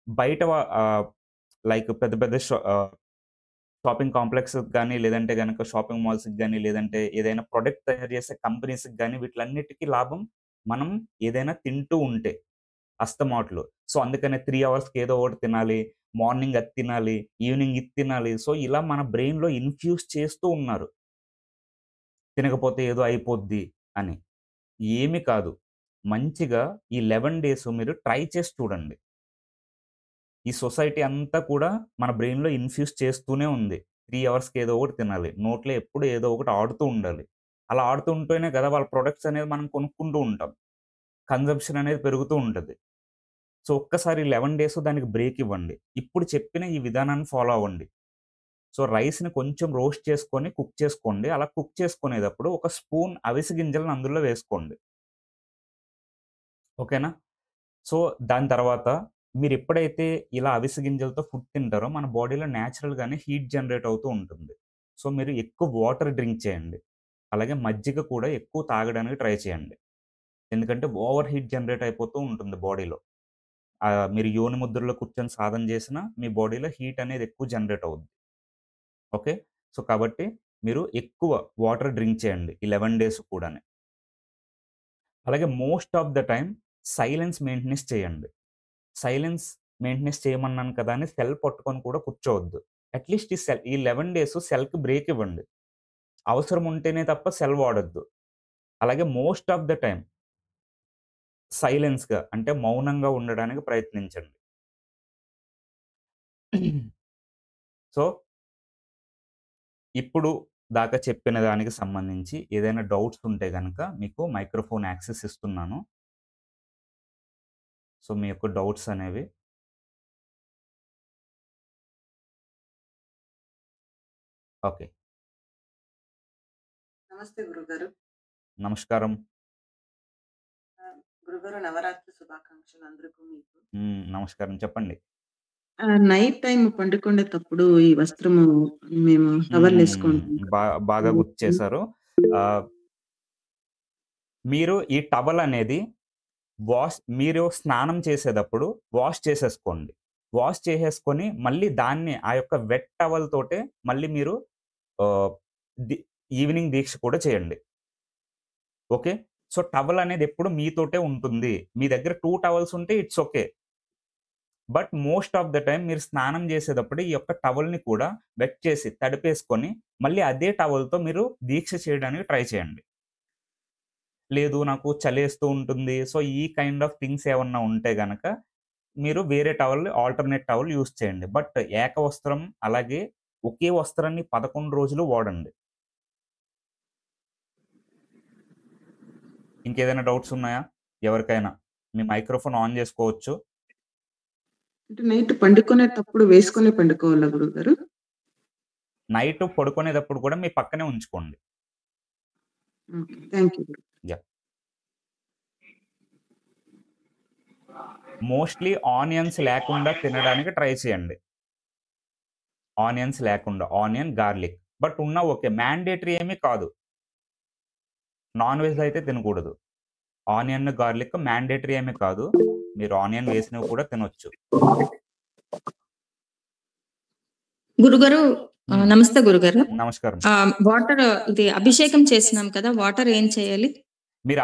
బయట లైక్ పెద్ద పెద్ద షాపింగ్ కాంప్లెక్స్‌కి గాని, లేదంటే గనక షాపింగ్ మాల్స్‌కి గాని, లేదంటే ఏదైనా ప్రొడక్ట్ తయారు చేసే కంపెనీస్‌కి గాని వీటిలన్నిటికి లాభం మనం ఏదైనా తింటూ ఉంటే అస్తమాట్లు. సో, అందుకనే 3 అవర్స్‌కి ఏదో ఒకటి తినాలి. మార్నింగ్ అది తినాలి. ఈవినింగ్ ఇది తినాలి. సో, ఇలా మన బ్రెయిన్‌లో ఇన్‌ఫ్యూజ్ చేస్తూ ఉన్నారు. తినకపోతే ఏదో అయిపోద్ది అని. ఏమి కాదు. మంచిగా ఈ 11 డేస్ మీరు ట్రై చేసి చూడండి. ఈ సొసైటీ అంతా కూడా మన బ్రెయిన్‌లో ఇన్‌ఫ్యూజ్ చేస్తూనే ఉంది. 3 అవర్స్‌కి ఏదో ఒకటి తినాలి. నోట్లో ఎప్పుడు ఏదో ఒకటి ఆడుతూ ఉండాలి. అలా ఆడుతూ ఉంటేనే కదా! వాళ్ళ ప్రొడక్ట్స్ అనేది మనం కొనుక్కుంటూ ఉంటాం. కన్జంప్షన్ అనేది పెరుగుతూ ఉంటది. సో, ఒక్కసారి 11 డేస్ దానికి బ్రేక్ ఇవ్వండి. ఇప్పుడు చెప్పిన ఈ విధానాన్ని ఫాలో అవ్వండి. సో, రైస్‌ని కొంచెం రోస్ట్ చేసుకొని కుక్ చేసుకోండి. అలా కుక్ చేసుకునేటప్పుడు ఒక స్పూన్ అవిసె గింజలను అందులో వేసుకోండి. ఓకేనా? సో, దాని తర్వాత మీరెప్పుడైతే ఇలా అవిసె గింజలతో ఫుడ్ తింటారో మన బాడీలో నేచురల్‌గానే హీట్ జనరేట్ అవుతూ ఉంటుంది. సో, మీరు ఎక్కువ వాటర్ డ్రింక్ చేయండి. అలాగే మజ్జిగ కూడా ఎక్కువ తాగడానికి ట్రై చేయండి. ఎందుకంటే ఓవర్ హీట్ జనరేట్ అయిపోతూ ఉంటుంది బాడీలో. మీరు యోని ముద్రలో కూర్చొని సాధన చేసినా మీ బాడీలో హీట్ అనేది ఎక్కువ జనరేట్ అవుద్ది. ఓకే. సో, కాబట్టి మీరు ఎక్కువ వాటర్ డ్రింక్ చేయండి ఈ 11 డేస్ కూడాని. అలాగే most of the time silence maintenance చేయండి. సైలెన్స్ మెయింటెనెన్స్ చేయమన్నాను కదా! అని సెల్ పట్టుకొని కూడా కూర్చోవద్దు. అట్‌లీస్ట్ ఈ 11 డేస్ సెల్‌కి బ్రేక్ ఇవ్వండి. అవసరం ఉంటేనే తప్ప సెల్ వాడొద్దు. అలాగే మోస్ట్ ఆఫ్ ద టైమ్ సైలెన్స్‌గా అంటే మౌనంగా ఉండడానికి ప్రయత్నించండి. సో, ఇప్పుడు దాకా చెప్పిన దానికి సంబంధించి ఏదైనా డౌట్స్ ఉంటే గనక మీకు మైక్రోఫోన్ యాక్సెస్ ఇస్తున్నాను. సో, మీ యొక్క డౌట్స్ అనేవి ఓకే. నమస్తే గురుగారు. నమస్కారం. గురుగారు నవరాత్రి శుభాకాంక్షలు అందరికి మీకు. నమస్కారం చెప్పండి. నైట్ టైమ్ పండుకునేటప్పుడు ఈ వస్త్రము మేము హ్మ్. టవలేసుకుంటాం బా కదా! బాగా గుర్తు చేశారు. ఆహ్, మీరు ఈ టవల్ అనేది మీరు స్నానం చేసేటప్పుడు వాష్ చేసేసుకోండి. వాష్ చేసేసుకొని మళ్ళీ దాన్ని ఆ యొక్క వెట్ టవల్ తోటే మళ్ళీ మీరు ఆహ్, ది ఈవినింగ్ దీక్ష కూడా చేయండి. ఓకే. సో, టవల్ అనేది ఎప్పుడు మీతోటే ఉంటుంది. మీ దగ్గర 2 టవల్స్ ఉంటే it's okay. But most of the time మీరు స్నానం చేసేటప్పుడు ఈ యొక్క టవల్‌ని కూడా వెట్ చేసి తడిపేసుకొని మళ్ళీ అదే టవల్‌తో మీరు దీక్ష చేయడానికి ట్రై చేయండి. లేదు నాకు చలేస్తూ ఉంటుంది. సో, ఈ కైండ్ ఆఫ్ థింగ్స్ ఏమన్నా ఉంటే గనక మీరు వేరే టవల్ ఆల్టర్‌నేట్ టవల్ యూజ్ చేయండి. బట్ ఏకవస్త్రం అలాగే ఒకే వస్త్రాన్ని 11 రోజులు వాడండి. ఇంకేదైనా డౌట్స్ ఉన్నాయా? ఎవరికైనా? మీ మైక్రోఫోన్ ఆన్ జేసుకోవచ్చు. అంటే నైట్ పండుకునేటప్పుడు వేసుకొనే పండుకోవాలా గురుగారు? నైట్ పడుకునేటప్పుడు కూడా మీ పక్కనే ఉంచుకోండి. Okay. Thank you Guru. Yeah! Mostly onions లేకుండా తినడానికి ట్రై చేయండి. ఆనియన్స్ లేకుండా. Onion, garlic. బట్ ఉన్నా ఓకే. మ్యాండేటరీ ఏమి కాదు. నాన్ వెజ్ అయితే తినకూడదు. ఆనియన్, గార్లిక్ మ్యాండేటరీ ఏమి కాదు. మీరు ఆనియన్ వేసినవి కూడా తినొచ్చు. గురుగారు హ్మ్. నమస్తే గురుగారు. నమస్కారం. వాటర్ ఇది అభిషేకం చేసినాం కదా! వాటర్ ఏం చేయాలి? మీరు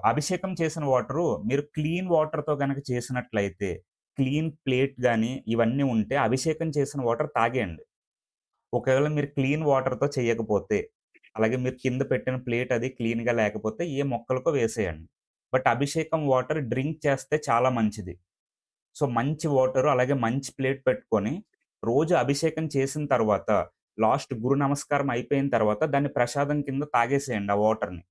అభిషేకం చేసిన వాటరు మీరు క్లీన్ వాటర్‌తో గనక చేసినట్లయితే, క్లీన్ ప్లేట్ గాని ఇవన్నీ ఉంటే అభిషేకం చేసిన వాటర్ తాగేయండి. ఒకవేళ మీరు క్లీన్ వాటర్‌తో చేయకపోతే, అలాగే మీరు కింద పెట్టిన ప్లేట్ అది క్లీన్‌గా లేకపోతే ఏ మొక్కలకో వేసేయండి. బట్ అభిషేకం వాటర్ డ్రింక్ చేస్తే చాలా మంచిది. సో, మంచి వాటరు అలాగే మంచి ప్లేట్ పెట్టుకొని, రోజు అభిషేకం చేసిన తర్వాత, లాస్ట్ గురు నమస్కారం అయిపోయిన తర్వాత దాన్ని ప్రసాదం కింద తాగేసేయండి ఆ వాటర్‌ని.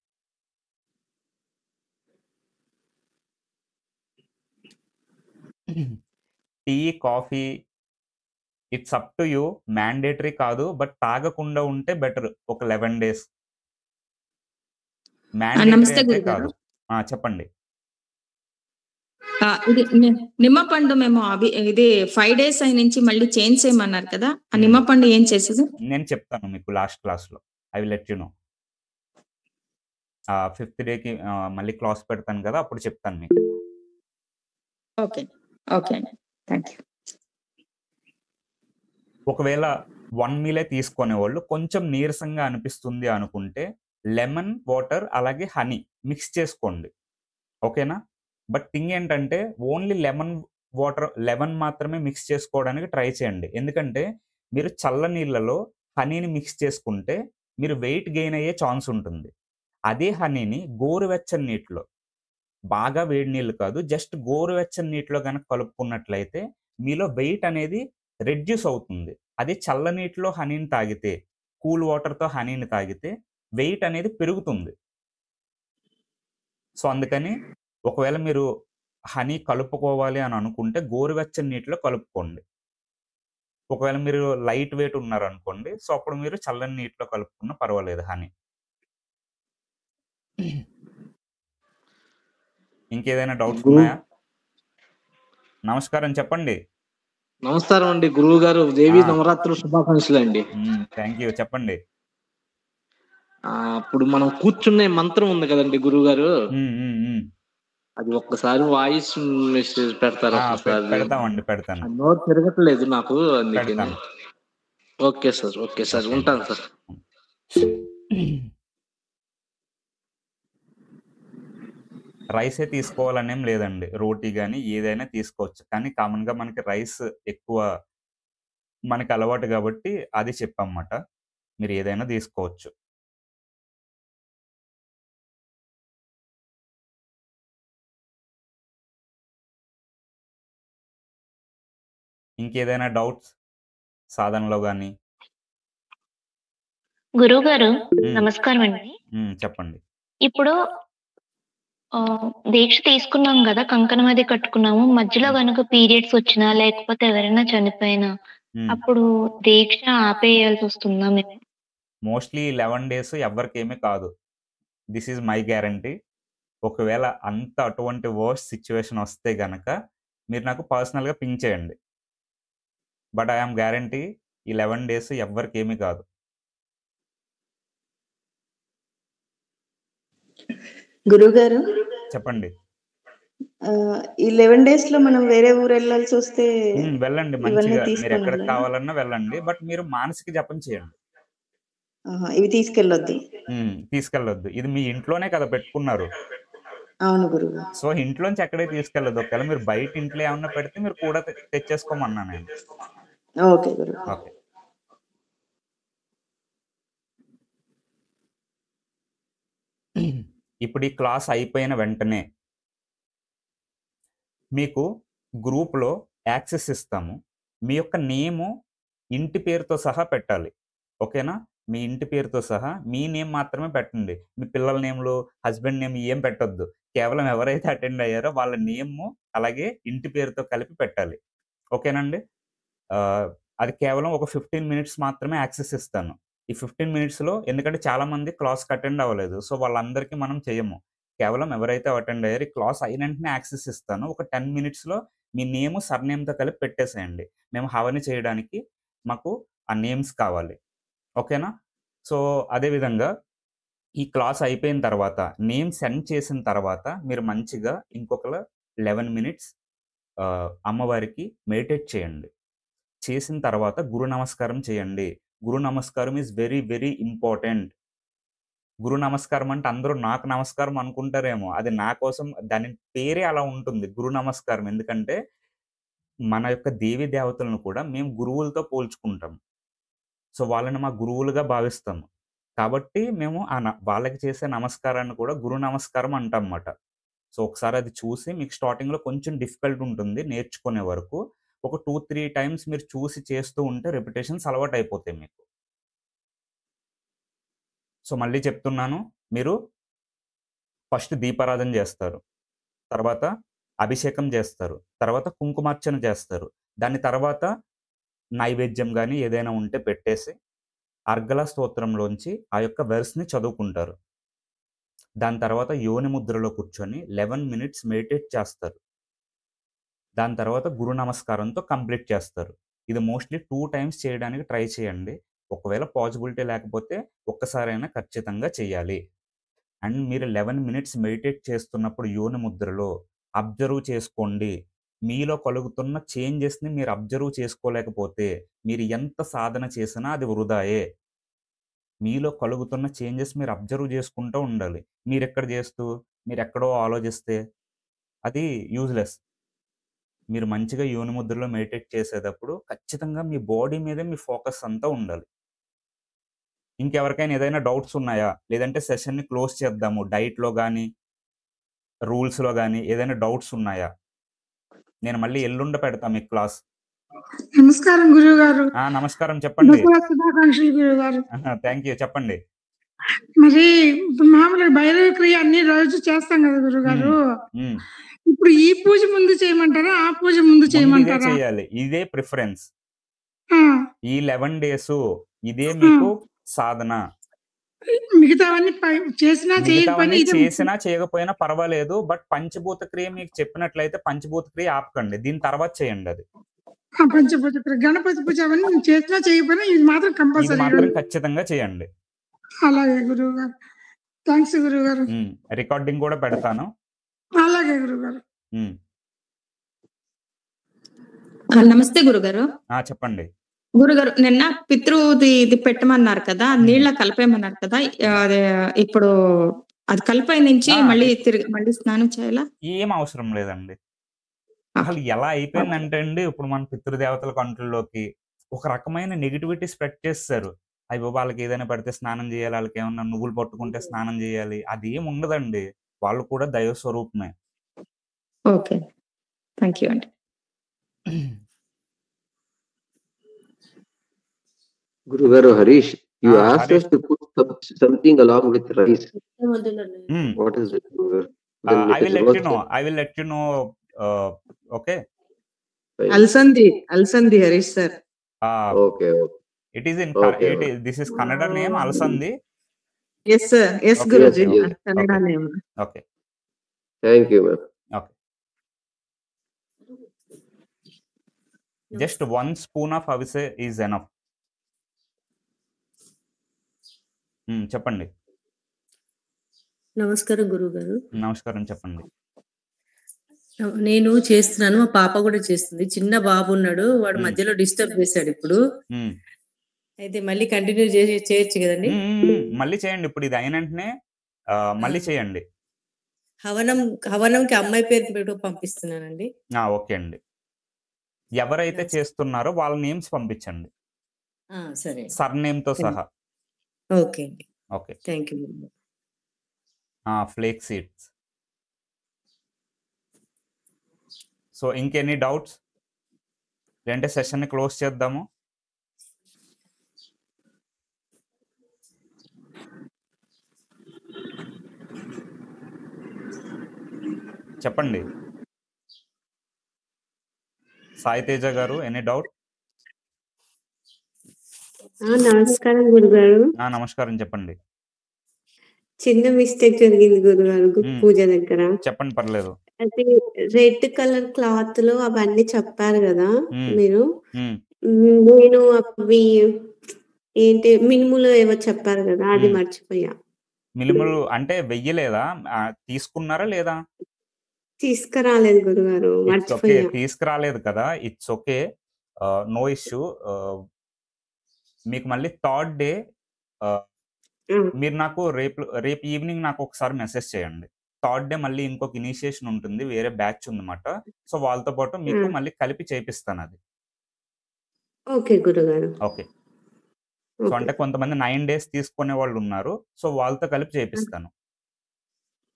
Tea, coffee it's up to you. Mandatory కాదు. బట్ తాగకుండా ఉంటే బెటర్. ఒక 11 డేస్. మ్యాండేటరీ నమస్తే అయితే గురుగారు. కాదు. చెప్పండి. ఇది నిమ్మపండు మేము ఇది 5 డేస్ అయినుంచి మళ్ళీ చేంజ్ చేయమన్నారు కదా! ఆ హ్మ్. నిమ్మపండు ఏం చేసేది? నేను చెప్తాను మీకు లాస్ట్ క్లాస్‌లో. I will let you know. Fifth డేకి మళ్ళీ క్లాస్ పెడతాను కదా! అప్పుడు చెప్తాను మీకు. ఓకే. ఓకే అండి. Thank you. ఒకవేళ 1 మీలే తీసుకునేవాళ్ళు కొంచెం నీరసంగా అనిపిస్తుంది అనుకుంటే, లెమన్ వాటర్ అలాగే హనీ మిక్స్ చేసుకోండి. ఓకేనా? బట్ థింగ్ ఏంటంటే ఓన్లీ లెమన్ మాత్రమే మిక్స్ చేసుకోవడానికి ట్రై చేయండి. ఎందుకంటే మీరు చల్ల నీళ్ళలో హనీని మిక్స్ చేసుకుంటే మీరు వెయిట్ గెయిన్ అయ్యే ఛాన్స్ ఉంటుంది. అదే హనీని గోరువెచ్చని నీటిలో బాగా వేడి నీళ్ళు కాదు. జస్ట్ గోరువెచ్చని నీటిలో గనక కలుపుకున్నట్లయితే మీలో వెయిట్ అనేది రెడ్యూస్ అవుతుంది. అదే చల్ల నీటిలో హనీని తాగితే, కూల్ వాటర్‌తో హనీని తాగితే వెయిట్ అనేది పెరుగుతుంది. సో, అందుకని ఒకవేళ మీరు హనీ కలుపుకోవాలి అని అనుకుంటే గోరువెచ్చని నీటిలో కలుపుకోండి. ఒకవేళ మీరు లైట్ వెయిట్ ఉన్నారనుకోండి. సో, అప్పుడు మీరు చల్లని నీటిలో కలుపుకున్నా పర్వాలేదు హనీ. ఇంకేదైనా డౌట్స్ గురు ఉన్నాయా? నమస్కారం చెప్పండి. నమస్కారం అండి గురువుగారు. దేవీ ఆ! నవరాత్రుల శుభాకాంక్షలండి. Thank you. చెప్పండి. ఇప్పుడు మనం కూర్చునే మంత్రం ఉంది కదండీ గురువుగారు. హ్మ్. హ్మ్. హ్మ్. అది ఒక్కసారి వాయిస్ మెసేజ్ పెడతారా ఒక్కసారి? పెడతామండి. పెడతాను. నోరు తిరగట్లేదు నాకు అందుకని. పెడతాను. Okay sir. Okay sir. Okay అండి. ఉంటాను సార్. రైసే తీసుకోవాలనేం లేదండి. రోటీ గాని ఏదైనా తీసుకోవచ్చు. కానీ కామన్‌గా మనకి రైస్ ఎక్కువ మనకి అలవాటు గాబట్టి అది చెప్పామాట. మీరు ఏదైనా తీసుకోవచ్చు. ఇంకేదైనా డౌట్స్ సాధనలో గాని? గురువుగారు హ్మ్. నమస్కారమండి. చెప్పండి. ఇప్పుడు దీక్ష తీసుకున్నాం గదా! కంకణం అది కట్టుకున్నాము. మధ్యలో హ్మ్. గనుక పీరియడ్స్ వచ్చినా, లేకపోతే ఎవరైనా చనిపోయినా, హ్మ్. అప్పుడు దీక్ష ఆపేయాల్సొస్తుందా మేము? మోస్ట్‌లీ 11 డేస్ ఎవ్వరికేమి కాదు. This is my guarantee. ఒకవేళ అంత అటువంటి వర్స్ట్ సిట్యుయేషన్ వస్తే గనక మీరు నాకు పర్సనల్‌గా పింగ్ చేయండి. బట్ ఐ యామ్ గ్యారంటీ ఈ 11 డేస్ ఎవ్వరికేమి కాదు. గురువుగారు, చెప్పండి. ఈ 11 డేస్‌లో మనం వేరే ఊరెళ్ళాల్సొస్తే వెళ్ళండి ఇవన్నీ మంచిగా. మీరెక్కడికి తీసుకొనెళ్ళాలా? కావాలన్నా వెళ్ళండి. బట్ మీరు మానసిక జపం చేయండి. ఆహా! ఇవి తీసుకెళ్ళొద్దు. తీసుకెళ్ళొద్దు. ఇది మీ ఇంట్లోనే కదా పెట్టుకున్నారు. అవును గురుగారు. సో, ఇంట్లోంచి ఎక్కడికి తీసుకెళ్ళొద్దు. ఒకవేళ మీరు బయట ఇంట్లో ఏమన్నా పెడితే మీరు కూడా తెచ్చేసుకోమన్నా నేను. ఓకే గురువు. ఓకే. ఇప్పుడు ఈ క్లాస్ అయిపోయిన వెంటనే మీకు గ్రూప్‌లో యాక్సెస్ ఇస్తాము. మీ యొక్క నేము, ఇంటి పేరుతో సహా పెట్టాలి. ఓకేనా? మీ ఇంటి పేరుతో సహా మీ నేమ్ మాత్రమే పెట్టండి. మీ పిల్లల నేమ్‌లు, హస్బెండ్ నేమ్ ఏం పెట్టొద్దు. కేవలం ఎవరైతే అటెండ్ అయ్యారో వాళ్ళ నేము, అలాగే ఇంటి పేరుతో కలిపి పెట్టాలి. ఓకేనా అండి? ఆహ్, అది కేవలం ఒక 15 మినిట్స్ మాత్రమే యాక్సెస్ ఇస్తాను. ఈ 15 మినిట్స్‌లో ఎందుకంటే చాలామంది క్లాస్‌కి అటెండ్ అవ్వలేదు. సో, వాళ్ళందరికీ మనం చెయ్యము. కేవలం ఎవరైతే అటెండ్ అయ్యారో ఈ క్లాస్ అయిన వెంటనే యాక్సెస్ ఇస్తాను. ఒక 10 మినిట్స్‌లో మీ నేము, సర్‌నేమ్‌తో కలిపి పెట్టేసేయండి. మేము హవని చేయడానికి మాకు ఆ నేమ్స్ కావాలి. ఓకేనా? సో, అదే విధంగా ఈ క్లాస్ అయిపోయిన తర్వాత నేమ్ సెండ్ చేసిన తర్వాత మీరు మంచిగా ఇంకొక 11 మినిట్స్ అమ్మవారికి మెడిటేట్ చేయండి. చేసిన తర్వాత గురు నమస్కారం చేయండి. గురు నమస్కారం ఈస్ వెరీ, వెరీ ఇంపార్టెంట్. గురు నమస్కారం అంటే అందరూ నాకు నమస్కారం అనుకుంటారేమో! అది నా కోసం దాని పేరే అలా ఉంటుంది. గురు నమస్కారం. ఎందుకంటే మన యొక్క దేవీ దేవతలను కూడా మేము గురువులతో పోల్చుకుంటాం. సో, వాళ్ళని మా గురువులుగా భావిస్తాము. కాబట్టి మేము వాళ్ళకి చేసే నమస్కారాన్ని కూడా గురు నమస్కారం అంటాంమాట. సో, ఒకసారి అది చూసి మీకు స్టార్టింగ్‌లో కొంచెం డిఫికల్ట్ ఉంటుంది నేర్చుకునే వరకు. ఒక 2, 3 టైమ్స్ మీరు చూసి చేస్తూ ఉంటే రిపిటేషన్స్ అలవాటయిపోతాయి మీకు. సో, మళ్ళీ చెప్తున్నాను. మీరు ఫస్ట్ దీపారాధన జేస్తారు. తర్వాత అభిషేకం జేస్తారు. తర్వాత కుంకుమార్చన చేస్తారు. దాని తర్వాత నైవేద్యం గాని ఏదైనా ఉంటే పెట్టేసి, అర్గళ స్తోత్రంలోంచి ఆ యొక్క వెర్స్‌ని చదువుకుంటారు. దాని తర్వాత యోని ముద్రలో కూర్చొని 11 మినిట్స్ మెడిటేట్ చేస్తారు. దాని తర్వాత గురు నమస్కారంతో కంప్లీట్ చేస్తారు. ఇది మోస్ట్‌లీ 2 టైమ్స్ చేయడానికి ట్రై చేయండి. ఒకవేళ పాజిబిలిటీ లేకపోతే ఒక్కసారైనా ఖచ్చితంగా చేయాలి. అండ్ మీరు 11 మినిట్స్ మెడిటేట్ చేస్తున్నప్పుడు యోని ముద్రలో అబ్జర్వ్ చేసుకోండి. మీలో కలుగుతున్న చేంజెస్‌ని మీరు అబ్జర్వ్ చేసుకోలేకపోతే, మీరు ఎంత సాధన చేసినా అది వృధాయే. మీలో కలుగుతున్న చేంజెస్ మీరు అబ్జర్వ్ చేసుకుంటూ ఉండాలి. మీరెక్కడ చేస్తూ, మీరెక్కడో ఆలోచిస్తే అది యూజ్‌లెస్. మీరు మంచిగా యోని ముద్రలో మెడిటేట్ చేసేటప్పుడు ఖచ్చితంగా మీ బాడీ మీదే మీ ఫోకస్ అంతా ఉండాలి. ఇంకెవరికైనా ఏదైనా డౌట్స్ ఉన్నాయా? లేదంటే సెషన్‌ని క్లోజ్ చేద్దాము. డైట్‌లో గాని, రూల్స్‌లో గాని ఏదైనా డౌట్స్ ఉన్నాయా? నేను మళ్ళీ ఎల్లుండ పెడతా మీకు క్లాస్. నమస్కారం గురువుగారు. నమస్కారం చెప్పండి. దసరా శుభాకాంక్షలు గురువుగారు. Thank you. చెప్పండి. మరి ఇప్పుడు మామూలుగా భైరవ క్రియ అన్ని రోజు చేస్తాం కదా గురువుగారు. హ్మ్. ఇప్పుడు ఈ పూజ ముందు చేయమంటారా? ఆ పూజ ముందు ముందు ఇదే చేయమంటారా? చేయాలి. ఇదే ప్రిఫరెన్స్. ఆ! ఈ 11 డేసు ఇదే మీకు సాధన. మిగతావన్నీ చేసినా చేయకపోయినా మిగతావన్నీ ఇదే ముఖ్యం. చేసినా, చేయకపోయినా పర్వాలేదు. బట్ పంచభూత క్రియ మీకు చెప్పినట్లయితే పంచభూత క్రియ ఆపకండి. దీని తర్వాత చేయండది. ఆ! పంచభూత క్రియ, గణపతి పూజ అవన్నీ చేసినా చేయకపోయినా ఇది మాత్రం ఇది కంపల్సరీ మాత్రం రోజు. ఖచ్చితంగా చేయండి. అలాగే గురువుగారు. థాంక్స్ గురువుగారు. రికార్డింగ్ కూడా పెడతాను. అలాగే గురువుగారు. నమస్తే గురుగారు. చెప్పండి. గురుగారు నిన్న ఇది పెట్టమన్నారు కదా! నీళ్ళ కలిపేయమన్నారు కదా! అదే ఇప్పుడు అది కలిపే నుంచి మళ్ళీ స్నానం చేయాలా? ఏం అవసరం లేదండి. అసలు ఎలా అయిపోయిందంటే అండి, ఇప్పుడు మన పితృదేవతల కంట్రోల్‌లోకి ఒక రకమైన నెగటివిటీ స్ప్రెడ్ చేసేసారు. అయ్యో! వాళ్ళకి ఏదైనా పడితే స్నానం చేయాలి. ఆళ్ళకేమన్నా నువ్వులు పట్టుకుంటే స్నానం చేయాలి. అదేం ఉండదండి. వాళ్ళు కూడా దైవ స్వరూపమే. ఓకే. థాంక్ యూ అండి. Gurugaru Harish, you asked Harish. us to put something along with rice. What is it, Gurugaru? Then I it will is let worth you know. it. I will let you know. Okay. Right. Alsandi Harish sir. Okay. It is in Okay. this is Kannada name Alsandi. Yes sir. Yes Okay. Guruji. Yes. Kannada Okay. name. Okay. Thank you, ma'am. Okay. Just 1 spoon of avise is enough. చెప్పండి. నమస్కారం గురువుగారు. నమస్కారం చెప్పండి. నేను చేస్తున్నాను. మా పాప కూడా చేస్తుంది. చిన్న బాబు ఉన్నాడు. వాడు మధ్యలో డిస్టర్బ్ చేశాడు ఇప్పుడు. అయితే మళ్ళీ కంటిన్యూ చేయొచ్చు కదండి? మళ్ళీ చేయండి. ఇప్పుడు ఇది అయిన వెంటనే మళ్ళీ చేయండి. హవనంకి అమ్మాయి పేరు పెట్టి పంపిస్తున్నానండి. ఓకే అండి. ఎవరైతే చేస్తున్నారో వాళ్ళ నేమ్స్ పంపించండి. సరే. సర్‌నేమ్‌తో సహా. ఓకే అండి. Okay. Thank you. Flake seeds. So ఇంకెన్ని డౌట్స్? లేదంటే సెషన్‌ని క్లోజ్ చేద్దాము. చెప్పండి. సాయి తేజ గారు ఎనీ డౌట్? నమస్కారం గురుగారు. నమస్కారం చెప్పండి. చిన్న మిస్టేక్ జరిగింది గురుగారు పూజ దగ్గర. చెప్పండి పర్లేదు. అది రెడ్ కలర్ క్లాత్‌లో అవన్నీ చెప్పారు గదా మీరు. నేను అవి ఏంటి మినుములు ఏవో చెప్పారు గదా! అది మర్చిపోయా. మినుములు అంటే వెయ్యలేదా? తీసుకున్నారా లేదా? తీసుకురాలేదు గురుగారు. It's okay. మర్చిపోయా. తీసుకురాలేదు కదా! It's okay. No issue. మీకు మళ్ళీ థర్డ్ డే మీరు నాకు రేపు ఈవినింగ్ నాకు ఒకసారి మెసేజ్ చేయండి. థర్డ్ డే మళ్ళీ ఇంకొక ఇనిషియేషన్ ఉంటుంది. వేరే బ్యాచ్ ఉందన్నమాట. సో వాళ్ళతో పాటు మీకు మళ్ళీ కలిపి చేపిస్తాను అది. ఓకే గురుగారు. ఓకే. సో అంటే కొంతమంది 9 డేస్ తీసుకునే వాళ్ళు ఉన్నారు. సో వాళ్ళతో కలిపి చేపిస్తాను.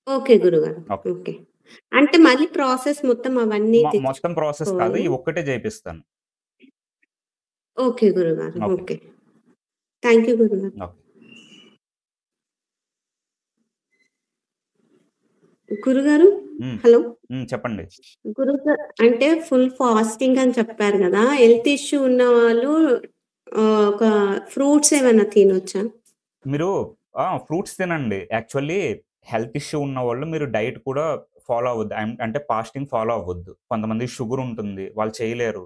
ఓకే గురుగారు. ఓకే. అంటే మళ్ళీ ప్రాసెస్ మొత్తం అవన్నీ మొత్తం ప్రాసెస్ కాదు. ఈ ఒక్కటే చేపిస్తాను. ఓకే గురుగారు. ఓకే. థాంక్ యూ గురుగారు. ఓకే. గురుగారు హలో. చెప్పండి. గురుగారు అంటే ఫుల్ ఫాస్టింగ్ అని చెప్పారు గదా! హెల్త్ ఇష్యూ ఉన్న వాళ్ళు ఒక ఫ్రూట్స్ ఏమైనా తినొచ్చా? మీరు ఫ్రూట్స్ తినండి. యాక్చువల్లీ హెల్త్ ఇష్యూ ఉన్నవాళ్ళు మీరు డైట్ కూడా ఫాలో అవ్వద్దు. అంటే ఫాస్టింగ్ ఫాలో అవ్వద్దు. కొంతమందికి షుగర్ ఉంటుంది. వాళ్ళు చేయలేరు.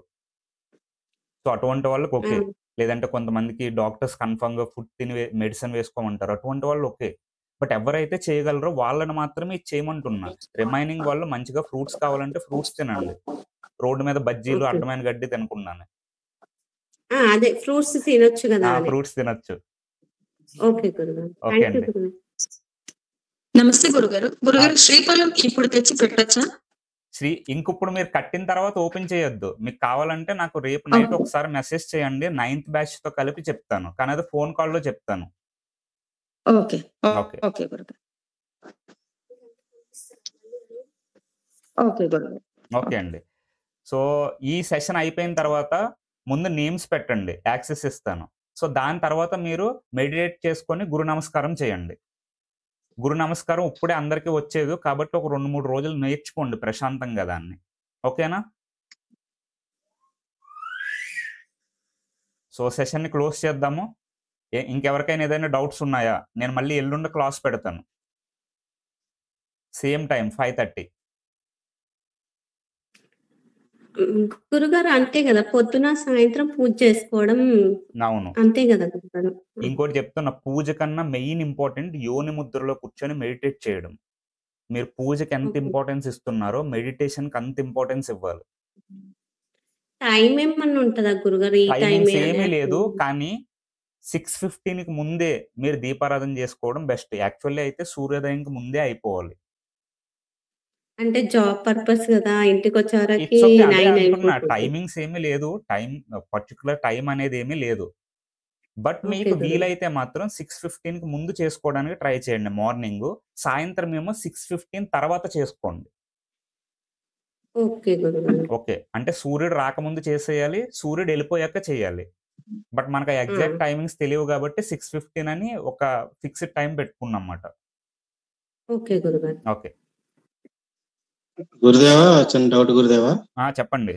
సో అటువంటి వాళ్ళకి ఓకే. లేదంటే కొంతమందికి డాక్టర్స్ కన్ఫర్మ్‌గా ఫుడ్ తిని మెడిసిన్ వేసుకోమంటారు. అటువంటి వాళ్ళు ఓకే. బట్ ఎవరైతే చేయగలరో వాళ్ళని మాత్రమే ఇది చేయమంటున్నా. రిమైనింగ్ వాళ్ళు మంచిగా ఫ్రూట్స్ కావాలంటే ఫ్రూట్స్ తినండి. రోడ్డు మీద బజ్జీలు, అడ్డమైన గడ్డి తినకుండానే. అదే ఫ్రూట్స్ తినొచ్చు గదా! ఫ్రూట్స్ తినొచ్చు. ఓకే గురుగారు. ఓకే థాంక్ యూ అండి. గురుగారు. నమస్తే గురుగారు. గురుగారు శ్రీఫలం ఇప్పుడు తెచ్చి పెట్టొచ్చా? ఇంకిప్పుడు మీరు కట్టిన తర్వాత ఓపెన్ చేయొద్దు. మీకు కావాలంటే నాకు రేపు నైట్ ఒకసారి మెసేజ్ చేయండి. 9th బ్యాచ్‌తో కలిపి చెప్తాను. కానీ అది ఫోన్ కాల్‌లో చెప్తాను. ఓకే. ఓకే. ఓకే గురుగారు. ఓకే గురుగారు. ఓకే అండి. సో ఈ సెషన్ అయిపోయిన తర్వాత ముందు నేమ్స్ పెట్టండి. యాక్సెస్ ఇస్తాను. సో దాని తర్వాత మీరు మెడిటేట్ చేసుకొని గురు నమస్కారం చేయండి. గురు నమస్కారం ఇప్పుడే అందరికీ వచ్చేది కాబట్టి ఒక 2, 3 రోజులు నేర్చుకోండి ప్రశాంతంగా దాన్ని. ఓకేనా? సో సెషన్‌ని క్లోజ్ చేద్దాము. ఇంకెవరికైనా ఏదైనా డౌట్స్ ఉన్నాయా? నేను మళ్ళీ ఎల్లుండి క్లాస్ పెడతాను. Same time 5:30. గురుగారు అంతే గదా! పొద్దున, సాయంత్రం పూజ చేసుకోవడం అవును. అంతే గదా గురుగారు. ఇంకోటి చెప్తున్నా పూజ కన్నా మెయిన్ ఇంపార్టెంట్ యోని ముద్రలో కూర్చొని మెడిటేట్ చేయడం. మీరు పూజకి ఎంత ఇంపార్టెన్స్ ఇస్తున్నారో మెడిటేషన్‌కి అంత ఇంపార్టెన్స్ ఇవ్వాలి. టైం ఏమన్నా ఉంటదా గురుగారు? ఈ టైమింగ్స్ టైమే ఏమీ అని లేదు. కానీ 6:15కి ముందే మీరు దీపారాధన చేసుకోవడం బెస్ట్. యాక్చువల్లీ అయితే సూర్యోదయంకి ముందే అయిపోవాలి. అంటే జాబ్ పర్పస్ గదా! ఇంటికొచ్చేవరకి ఇట్స్ ఓకే. అదే 9 అంటున్నా. అయిపోతది. టైమింగ్స్ ఏమీ లేదు. పర్టిక్యులర్ టైం అనేది ఏమీ లేదు. బట్ ఓకే మీకు గురుగారు. వీలైతే మాత్రం 6:15కి ముందు చేసుకోవడానికి ట్రై చేయండి మార్నింగు. సాయంత్రం ఏమో 6:15 తర్వాత చేసుకోండి. ఓకే గురుగారు. ఓకే. అంటే సూర్యుడు రాకముందు చేసేయాలి. సూర్యుడు ఎళ్ళిపోయాక చేయాలి. బట్ మనకు ఎగ్జాక్ట్ టైమింగ్స్ తెలియవు కాబట్టి 6:15 అని ఒక ఫిక్స్డ్ టైం పెట్టుకున్నామన్నమాట. ఓకే గురుగారు. ఓకే. గురుదేవా చిన్న డౌట్ గురుదేవా. చెప్పండి.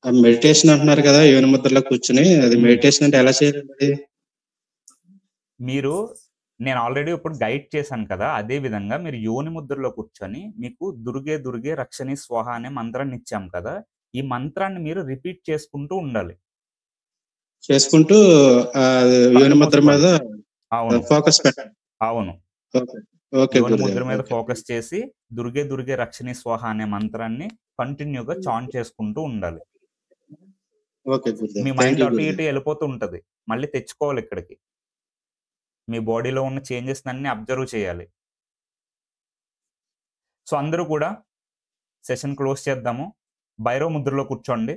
మెడిటేషన్ అంటున్నారు కదా యోని ముద్రలో కూర్చుని అది మెడిటేషన్ అంటే ఎలా చేయాలి? నేను ఆల్రెడీ ఇప్పుడు గైడ్ చేశాను కదా! అదే విధంగా మీరు యోని ముద్రలో కూర్చొని మీకు దుర్గే దుర్గే రక్షణి స్వాహ అనే మంత్రాన్ని ఇచ్చాం కదా! ఈ మంత్రాన్ని మీరు రిపీట్ చేసుకుంటూ ఉండాలి. చేసుకుంటూ యోని ముద్ర మీద ఫోకస్ పెట్టాలి. అవును. ఓకే యోని ముద్ర మీద ఫోకస్ చేసి దుర్గే దుర్గే రక్షణి స్వాహ అనే మంత్రాన్ని కంటిన్యూగా చాంట్ చేసుకుంటూ ఉండాలి. ఓకే మీ మైండ్ అటు ఇటు వెళ్ళిపోతూ ఉంటది. మళ్ళీ తెచ్చుకోవాలి ఇక్కడికి. మీ బాడీలో ఉన్న చేంజెస్ అన్ని అబ్జర్వ్ చేయాలి. సో అందరూ కూడా సెషన్ క్లోజ్ చేద్దాము. భైరవ ముద్రలో కూర్చోండి.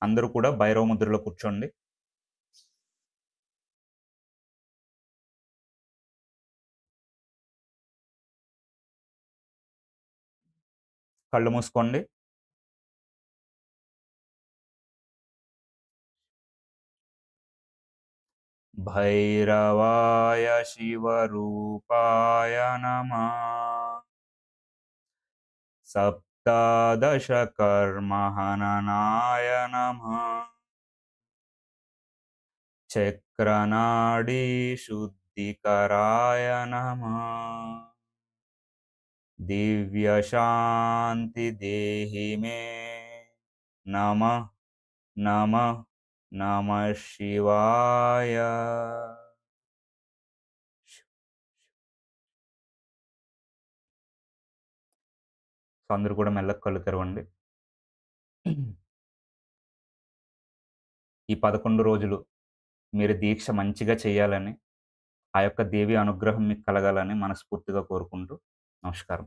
అందరూ కూడా భైరవ ముద్రలో కూర్చోండి. కళ్ళు మూసుకోండి. భైరవాయ శివరూపాయ నమః. సప్తదశ కర్మహననాయ నమః చక్రనాడీ శుద్ధికరాయ నమః దివ్య శాంతి దేహి మే నమః నమః నమః శివాయ. సో అందరూ కూడా మెల్లగా కళ్ళు తెరవండి. ఈ 11 రోజులు మీరు దీక్ష మంచిగా చేయాలని, ఆ యొక్క దేవి అనుగ్రహం మీకు కలగాలని మనస్ఫూర్తిగా కోరుకుంటూ నమస్కారం.